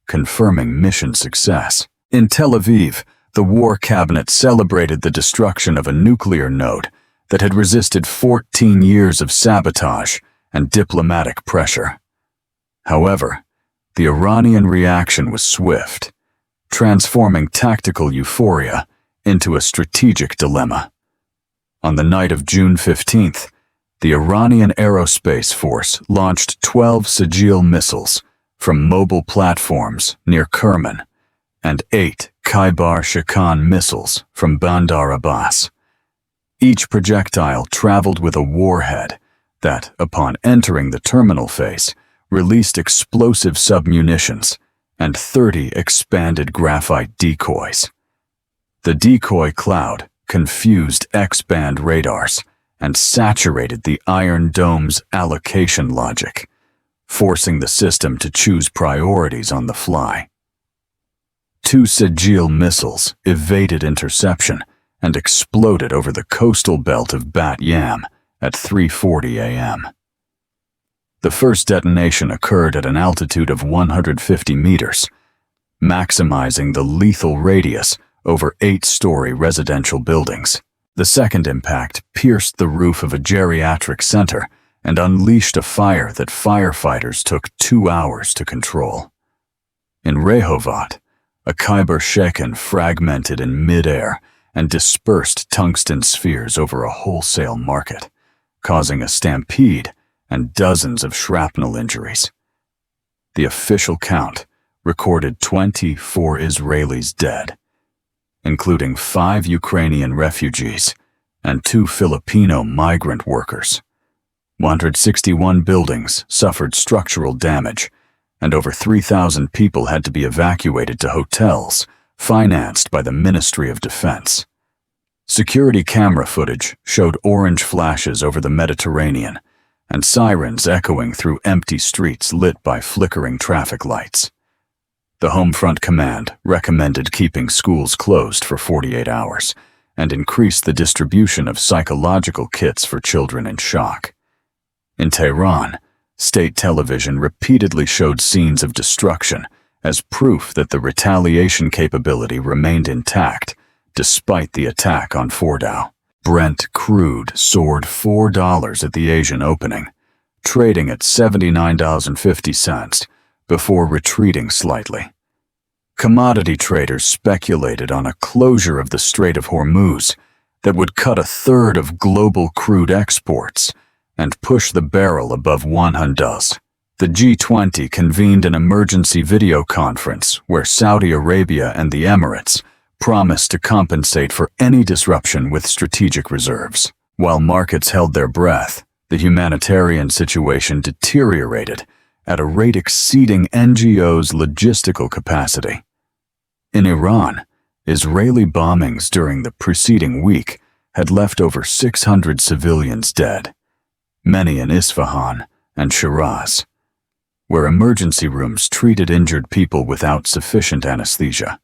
confirming mission success. In Tel Aviv, the War Cabinet celebrated the destruction of a nuclear node that had resisted 14 years of sabotage and diplomatic pressure. However, the Iranian reaction was swift, transforming tactical euphoria into a strategic dilemma. On the night of June 15th, the Iranian Aerospace Force launched 12 Sajil missiles from mobile platforms near Kerman and 8 Khaibar Shikan missiles from Bandar Abbas. Each projectile traveled with a warhead that, upon entering the terminal phase, released explosive submunitions and 30 expanded graphite decoys. The decoy cloud confused X-band radars and saturated the Iron Dome's allocation logic, forcing the system to choose priorities on the fly. 2 Sajil missiles evaded interception and exploded over the coastal belt of Bat Yam at 3:40 a.m. The first detonation occurred at an altitude of 150 meters, maximizing the lethal radius over 8-story residential buildings. The second impact pierced the roof of a geriatric center and unleashed a fire that firefighters took 2 hours to control. In Rehovot, a Khyber Shekin fragmented in mid-air and dispersed tungsten spheres over a wholesale market, causing a stampede and dozens of shrapnel injuries. The official count recorded 24 Israelis dead, including 5 Ukrainian refugees and 2 Filipino migrant workers. 161 buildings suffered structural damage, and over 3,000 people had to be evacuated to hotels financed by the Ministry of Defense. Security camera footage showed orange flashes over the Mediterranean and sirens echoing through empty streets lit by flickering traffic lights. The Homefront Command recommended keeping schools closed for 48 hours and increased the distribution of psychological kits for children in shock. In Tehran, state television repeatedly showed scenes of destruction as proof that the retaliation capability remained intact despite the attack on Fordow. Brent crude soared $4 at the Asian opening, trading at $79.50 before retreating slightly. Commodity traders speculated on a closure of the Strait of Hormuz that would cut a third of global crude exports and push the barrel above $100. The G20 convened an emergency video conference where Saudi Arabia and the Emirates promised to compensate for any disruption with strategic reserves. While markets held their breath, the humanitarian situation deteriorated at a rate exceeding NGOs' logistical capacity. In Iran, Israeli bombings during the preceding week had left over 600 civilians dead, many in Isfahan and Shiraz, where emergency rooms treated injured people without sufficient anesthesia.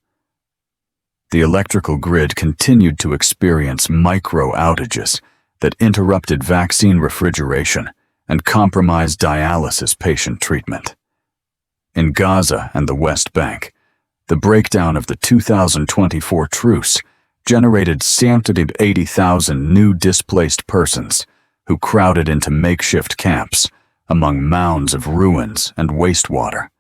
The electrical grid continued to experience micro outages that interrupted vaccine refrigeration and compromised dialysis patient treatment. In Gaza and the West Bank, the breakdown of the 2024 truce generated 80,000 new displaced persons who crowded into makeshift camps among mounds of ruins and wastewater.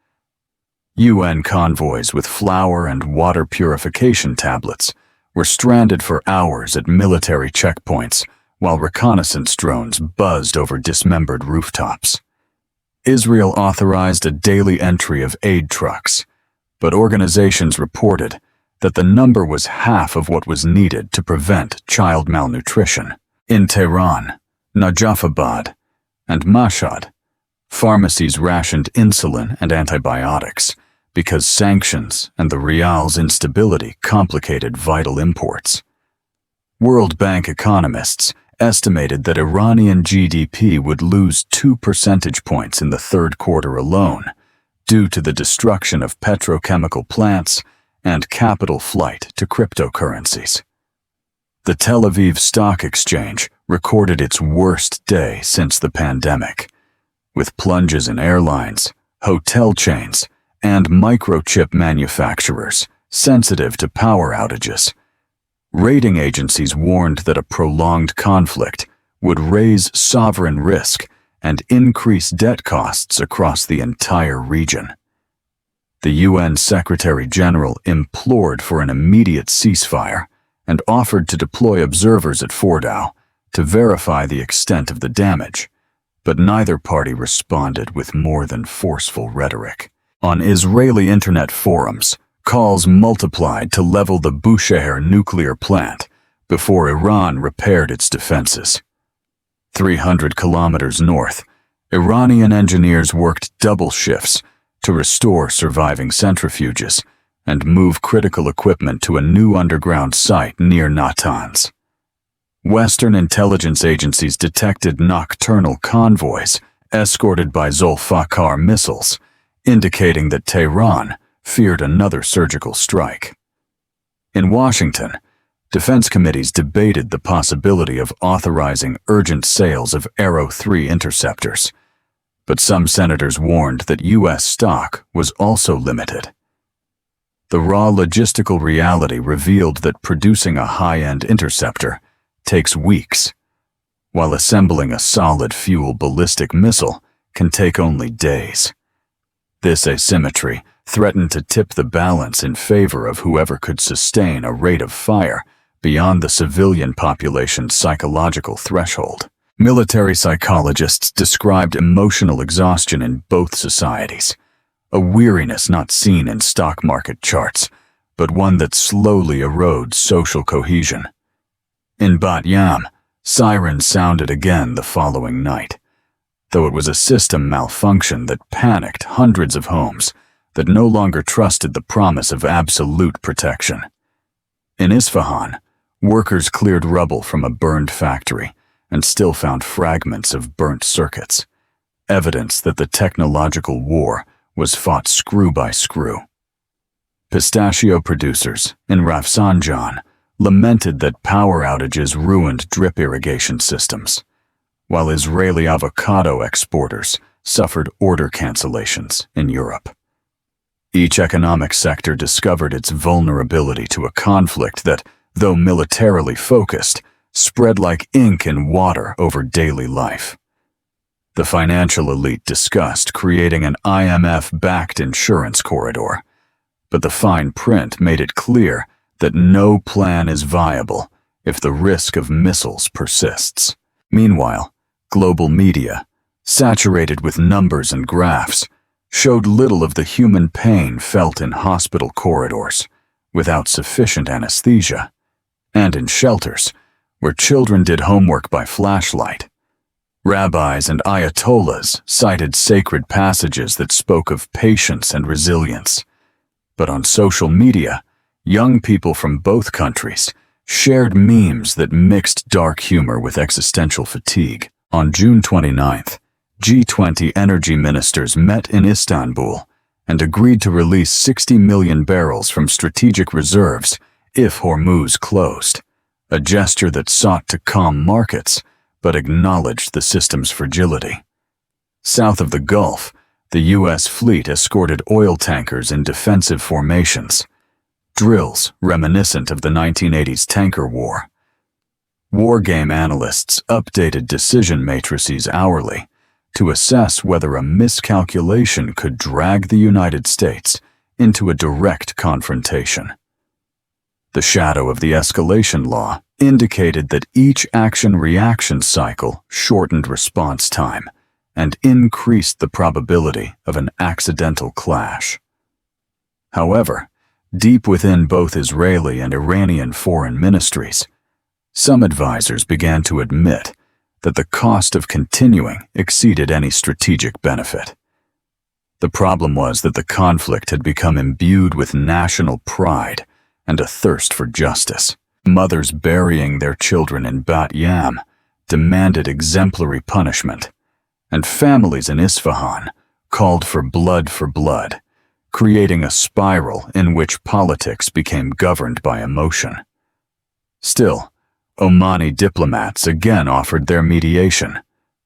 UN convoys with flour and water purification tablets were stranded for hours at military checkpoints while reconnaissance drones buzzed over dismembered rooftops. Israel authorized a daily entry of aid trucks, but organizations reported that the number was half of what was needed to prevent child malnutrition. In Tehran, Najafabad, and Mashhad, pharmacies rationed insulin and antibiotics because sanctions and the rial's instability complicated vital imports. World Bank economists estimated that Iranian GDP would lose 2 percentage points in the third quarter alone due to the destruction of petrochemical plants and capital flight to cryptocurrencies. The Tel Aviv Stock Exchange recorded its worst day since the pandemic, with plunges in airlines, hotel chains, and microchip manufacturers sensitive to power outages. Rating agencies warned that a prolonged conflict would raise sovereign risk and increase debt costs across the entire region. The UN Secretary-General implored for an immediate ceasefire and offered to deploy observers at Fordow to verify the extent of the damage, but neither party responded with more than forceful rhetoric. On Israeli internet forums, calls multiplied to level the Bushehr nuclear plant before Iran repaired its defenses. 300 kilometers north, Iranian engineers worked double shifts to restore surviving centrifuges and move critical equipment to a new underground site near Natanz. Western intelligence agencies detected nocturnal convoys escorted by Zulfikar missiles, indicating that Tehran feared another surgical strike. In Washington, defense committees debated the possibility of authorizing urgent sales of Arrow 3 interceptors, but some senators warned that U.S. stock was also limited. The raw logistical reality revealed that producing a high-end interceptor takes weeks, while assembling a solid-fuel ballistic missile can take only days. This asymmetry threatened to tip the balance in favor of whoever could sustain a rate of fire beyond the civilian population's psychological threshold. Military psychologists described emotional exhaustion in both societies, a weariness not seen in stock market charts, but one that slowly erodes social cohesion. In Bat Yam, sirens sounded again the following night, though it was a system malfunction that panicked hundreds of homes that no longer trusted the promise of absolute protection. In Isfahan, workers cleared rubble from a burned factory and still found fragments of burnt circuits, evidence that the technological war was fought screw by screw. Pistachio producers in Rafsanjan lamented that power outages ruined drip irrigation systems, while Israeli avocado exporters suffered order cancellations in Europe. Each economic sector discovered its vulnerability to a conflict that, though militarily focused, spread like ink in water over daily life. The financial elite discussed creating an IMF-backed insurance corridor, but the fine print made it clear that no plan is viable if the risk of missiles persists. Meanwhile, global media, saturated with numbers and graphs, showed little of the human pain felt in hospital corridors without sufficient anesthesia, and in shelters where children did homework by flashlight. Rabbis and ayatollahs cited sacred passages that spoke of patience and resilience. But on social media, young people from both countries shared memes that mixed dark humor with existential fatigue. On June 29th, G20 energy ministers met in Istanbul and agreed to release 60 million barrels from strategic reserves if Hormuz closed, a gesture that sought to calm markets but acknowledged the system's fragility. South of the Gulf, the U.S. fleet escorted oil tankers in defensive formations, drills reminiscent of the 1980s tanker war. Wargame analysts updated decision matrices hourly to assess whether a miscalculation could drag the United States into a direct confrontation. The shadow of the escalation law indicated that each action-reaction cycle shortened response time and increased the probability of an accidental clash. However, deep within both Israeli and Iranian foreign ministries, some advisors began to admit that the cost of continuing exceeded any strategic benefit. The problem was that the conflict had become imbued with national pride and a thirst for justice. Mothers burying their children in Bat Yam demanded exemplary punishment, and families in Isfahan called for blood, creating a spiral in which politics became governed by emotion. Still, Omani diplomats again offered their mediation,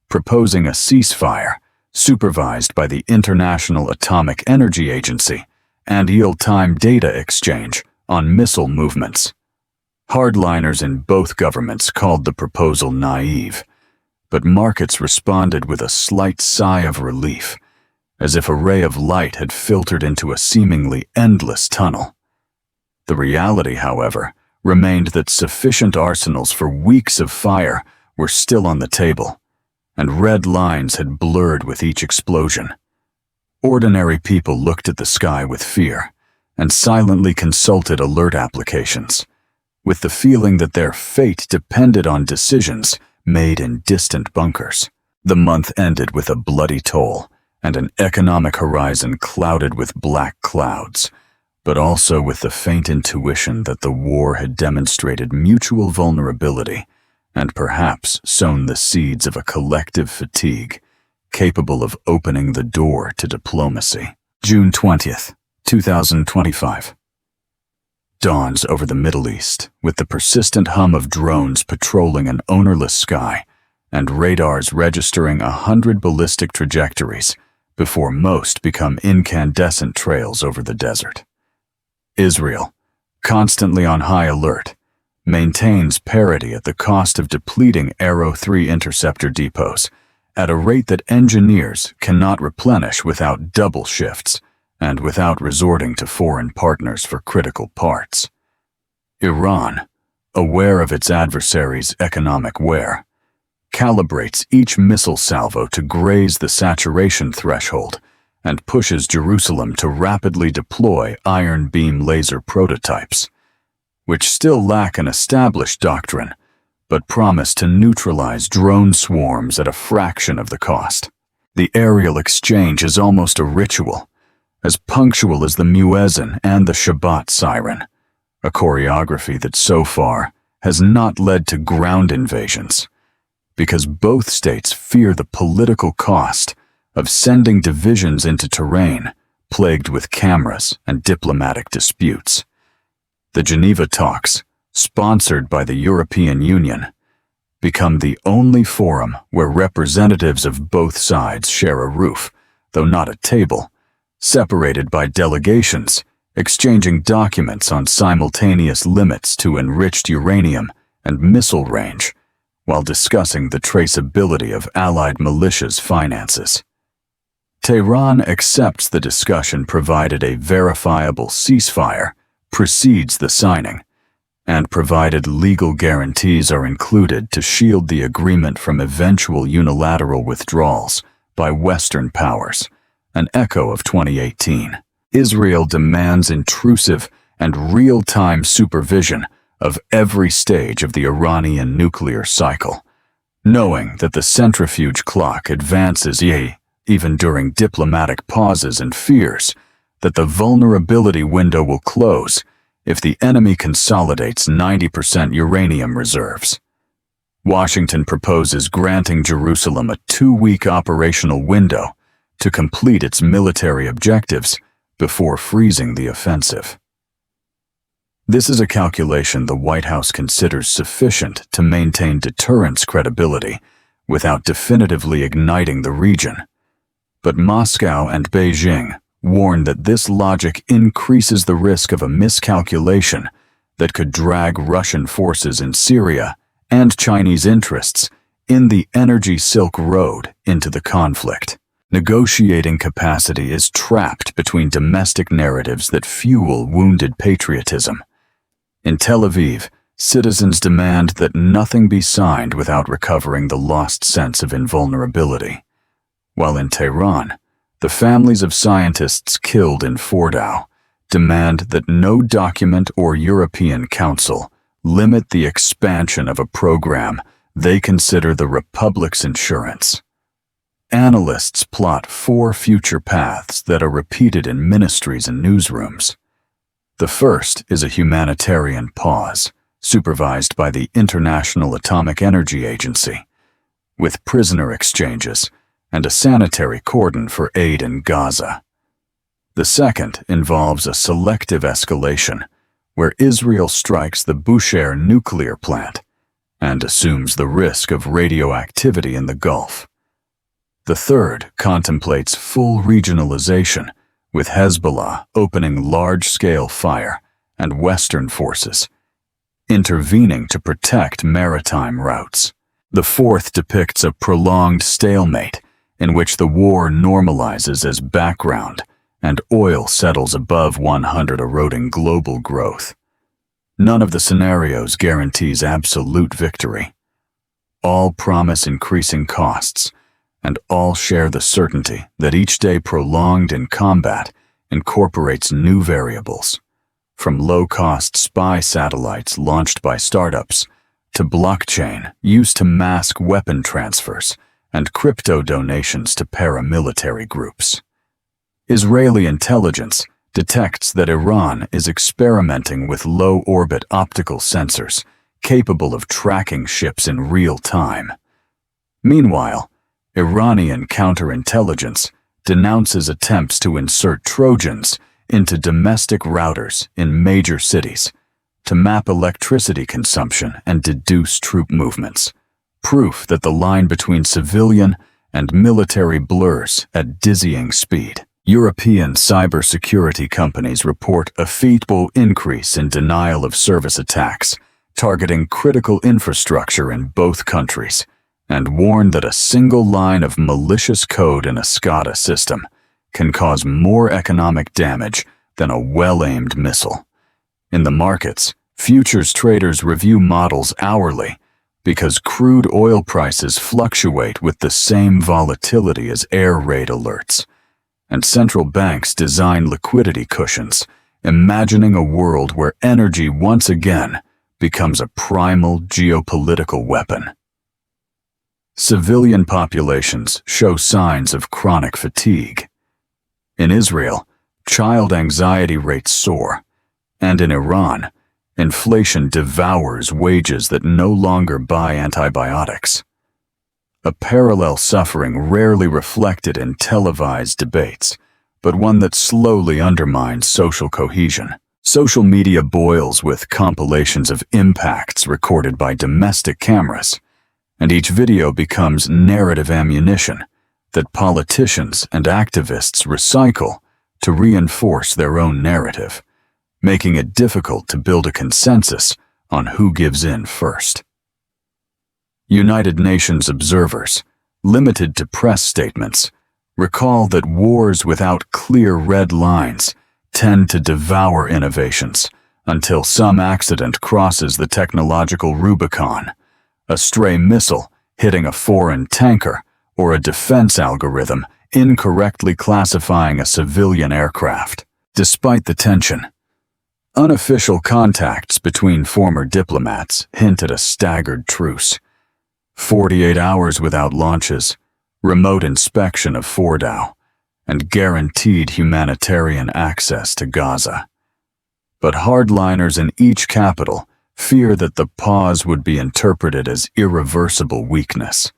proposing a ceasefire supervised by the International Atomic Energy Agency and real-time data exchange on missile movements. Hardliners in both governments called the proposal naive, but markets responded with a slight sigh of relief, as if a ray of light had filtered into a seemingly endless tunnel. The reality, however, remained that sufficient arsenals for weeks of fire were still on the table, and red lines had blurred with each explosion. Ordinary people looked at the sky with fear and silently consulted alert applications, with the feeling that their fate depended on decisions made in distant bunkers. The month ended with a bloody toll and an economic horizon clouded with black clouds, but also with the faint intuition that the war had demonstrated mutual vulnerability and perhaps sown the seeds of a collective fatigue capable of opening the door to diplomacy. June 20th, 2025. Dawns over the Middle East, with the persistent hum of drones patrolling an ownerless sky and radars registering 100 ballistic trajectories before most become incandescent trails over the desert. Israel, constantly on high alert, maintains parity at the cost of depleting Arrow 3 interceptor depots at a rate that engineers cannot replenish without double shifts and without resorting to foreign partners for critical parts. Iran, aware of its adversary's economic wear, calibrates each missile salvo to graze the saturation threshold and pushes Jerusalem to rapidly deploy iron beam laser prototypes, which still lack an established doctrine, but promise to neutralize drone swarms at a fraction of the cost. The aerial exchange is almost a ritual, as punctual as the muezzin and the Shabbat siren, a choreography that so far has not led to ground invasions, because both states fear the political cost of sending divisions into terrain plagued with cameras and diplomatic disputes. The Geneva talks, sponsored by the European Union, become the only forum where representatives of both sides share a roof, though not a table, separated by delegations, exchanging documents on simultaneous limits to enriched uranium and missile range, while discussing the traceability of Allied militias' finances. Tehran accepts the discussion provided a verifiable ceasefire precedes the signing, and provided legal guarantees are included to shield the agreement from eventual unilateral withdrawals by Western powers, an echo of 2018. Israel demands intrusive and real-time supervision of every stage of the Iranian nuclear cycle, knowing that the centrifuge clock advances even during diplomatic pauses and fears that the vulnerability window will close if the enemy consolidates 90% uranium reserves. Washington proposes granting Jerusalem a 2-week operational window to complete its military objectives before freezing the offensive. This is a calculation the White House considers sufficient to maintain deterrence credibility without definitively igniting the region. But Moscow and Beijing warn that this logic increases the risk of a miscalculation that could drag Russian forces in Syria and Chinese interests in the energy Silk Road into the conflict. Negotiating capacity is trapped between domestic narratives that fuel wounded patriotism. In Tel Aviv, citizens demand that nothing be signed without recovering the lost sense of invulnerability, while in Tehran, the families of scientists killed in Fordow demand that no document or European Council limit the expansion of a program they consider the Republic's insurance. Analysts plot 4 future paths that are repeated in ministries and newsrooms. The first is a humanitarian pause, supervised by the International Atomic Energy Agency, with prisoner exchanges and a sanitary cordon for aid in Gaza. The second involves a selective escalation, where Israel strikes the Bushehr nuclear plant and assumes the risk of radioactivity in the Gulf. The third contemplates full regionalization, with Hezbollah opening large-scale fire and Western forces intervening to protect maritime routes. The fourth depicts a prolonged stalemate in which the war normalizes as background and oil settles above 100, eroding global growth. None of the scenarios guarantees absolute victory. All promise increasing costs, and all share the certainty that each day prolonged in combat incorporates new variables, from low-cost spy satellites launched by startups to blockchain used to mask weapon transfers and crypto donations to paramilitary groups. Israeli intelligence detects that Iran is experimenting with low-orbit optical sensors capable of tracking ships in real time. Meanwhile, Iranian counterintelligence denounces attempts to insert Trojans into domestic routers in major cities to map electricity consumption and deduce troop movements, proof that the line between civilian and military blurs at dizzying speed. European cybersecurity companies report a feeble increase in denial-of-service attacks targeting critical infrastructure in both countries, and warn that a single line of malicious code in a SCADA system can cause more economic damage than a well-aimed missile. In the markets, futures traders review models hourly because crude oil prices fluctuate with the same volatility as air raid alerts, and central banks design liquidity cushions, imagining a world where energy once again becomes a primal geopolitical weapon. Civilian populations show signs of chronic fatigue. In Israel, child anxiety rates soar, and in Iran, inflation devours wages that no longer buy antibiotics. A parallel suffering rarely reflected in televised debates, but one that slowly undermines social cohesion. Social media boils with compilations of impacts recorded by domestic cameras, and each video becomes narrative ammunition that politicians and activists recycle to reinforce their own narrative, making it difficult to build a consensus on who gives in first. United Nations observers, limited to press statements, recall that wars without clear red lines tend to devour innovations until some accident crosses the technological Rubicon, a stray missile hitting a foreign tanker, or a defense algorithm incorrectly classifying a civilian aircraft. Despite the tension, unofficial contacts between former diplomats hint at a staggered truce. 48 hours without launches, remote inspection of Fordow, and guaranteed humanitarian access to Gaza. But hardliners in each capital fear that the pause would be interpreted as irreversible weakness.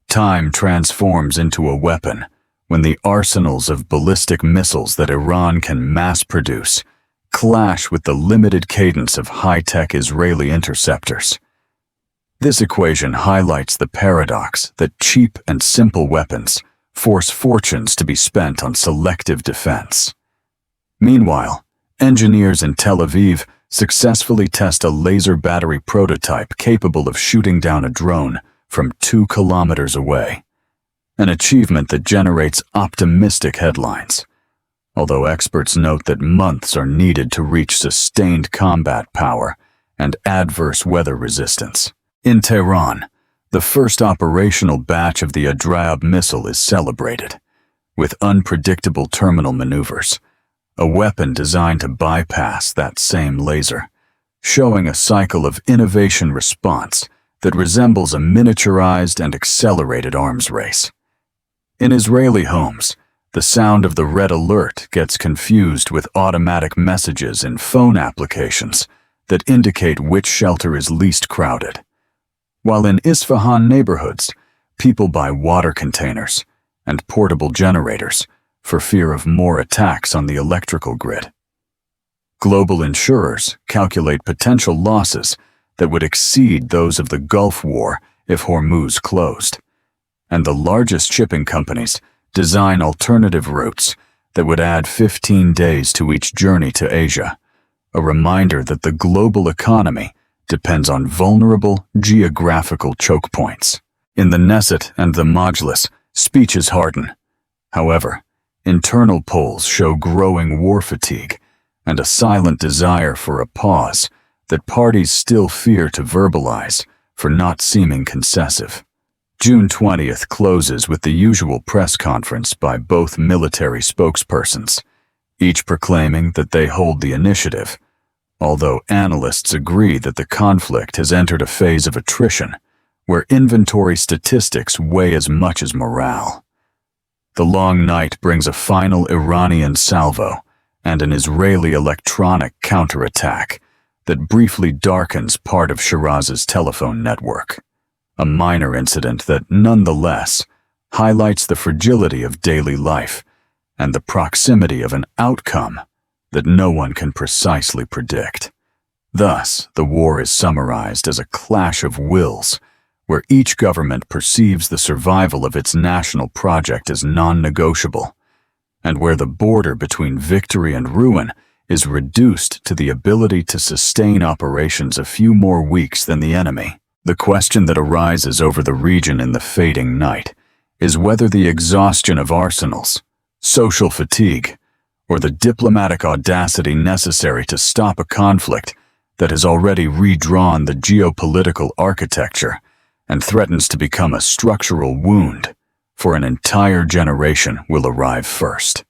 Time transforms into a weapon when the arsenals of ballistic missiles that Iran can mass-produce clash with the limited cadence of high-tech Israeli interceptors. This equation highlights the paradox that cheap and simple weapons force fortunes to be spent on selective defense. Meanwhile, engineers in Tel Aviv successfully test a laser battery prototype capable of shooting down a drone from 2 kilometers away, an achievement that generates optimistic headlines, although experts note that months are needed to reach sustained combat power and adverse weather resistance. In Tehran, the first operational batch of the Adrab missile is celebrated, with unpredictable terminal maneuvers, a weapon designed to bypass that same laser, showing a cycle of innovation response that resembles a miniaturized and accelerated arms race. In Israeli homes, the sound of the red alert gets confused with automatic messages in phone applications that indicate which shelter is least crowded. While in Isfahan neighborhoods, people buy water containers and portable generators for fear of more attacks on the electrical grid. Global insurers calculate potential losses that would exceed those of the Gulf War if Hormuz closed, and the largest shipping companies design alternative routes that would add 15 days to each journey to Asia, a reminder that the global economy depends on vulnerable geographical choke points. In the Knesset and the Majlis, speeches harden. However, internal polls show growing war fatigue and a silent desire for a pause that parties still fear to verbalize for not seeming concessive. June 20th closes with the usual press conference by both military spokespersons, each proclaiming that they hold the initiative, although analysts agree that the conflict has entered a phase of attrition, where inventory statistics weigh as much as morale. The long night brings a final Iranian salvo and an Israeli electronic counterattack that briefly darkens part of Shiraz's telephone network, a minor incident that nonetheless highlights the fragility of daily life and the proximity of an outcome that no one can precisely predict. Thus, the war is summarized as a clash of wills, where each government perceives the survival of its national project as non-negotiable, and where the border between victory and ruin is reduced to the ability to sustain operations a few more weeks than the enemy. The question that arises over the region in the fading night is whether the exhaustion of arsenals, social fatigue, or the diplomatic audacity necessary to stop a conflict that has already redrawn the geopolitical architecture and threatens to become a structural wound for an entire generation will arrive first.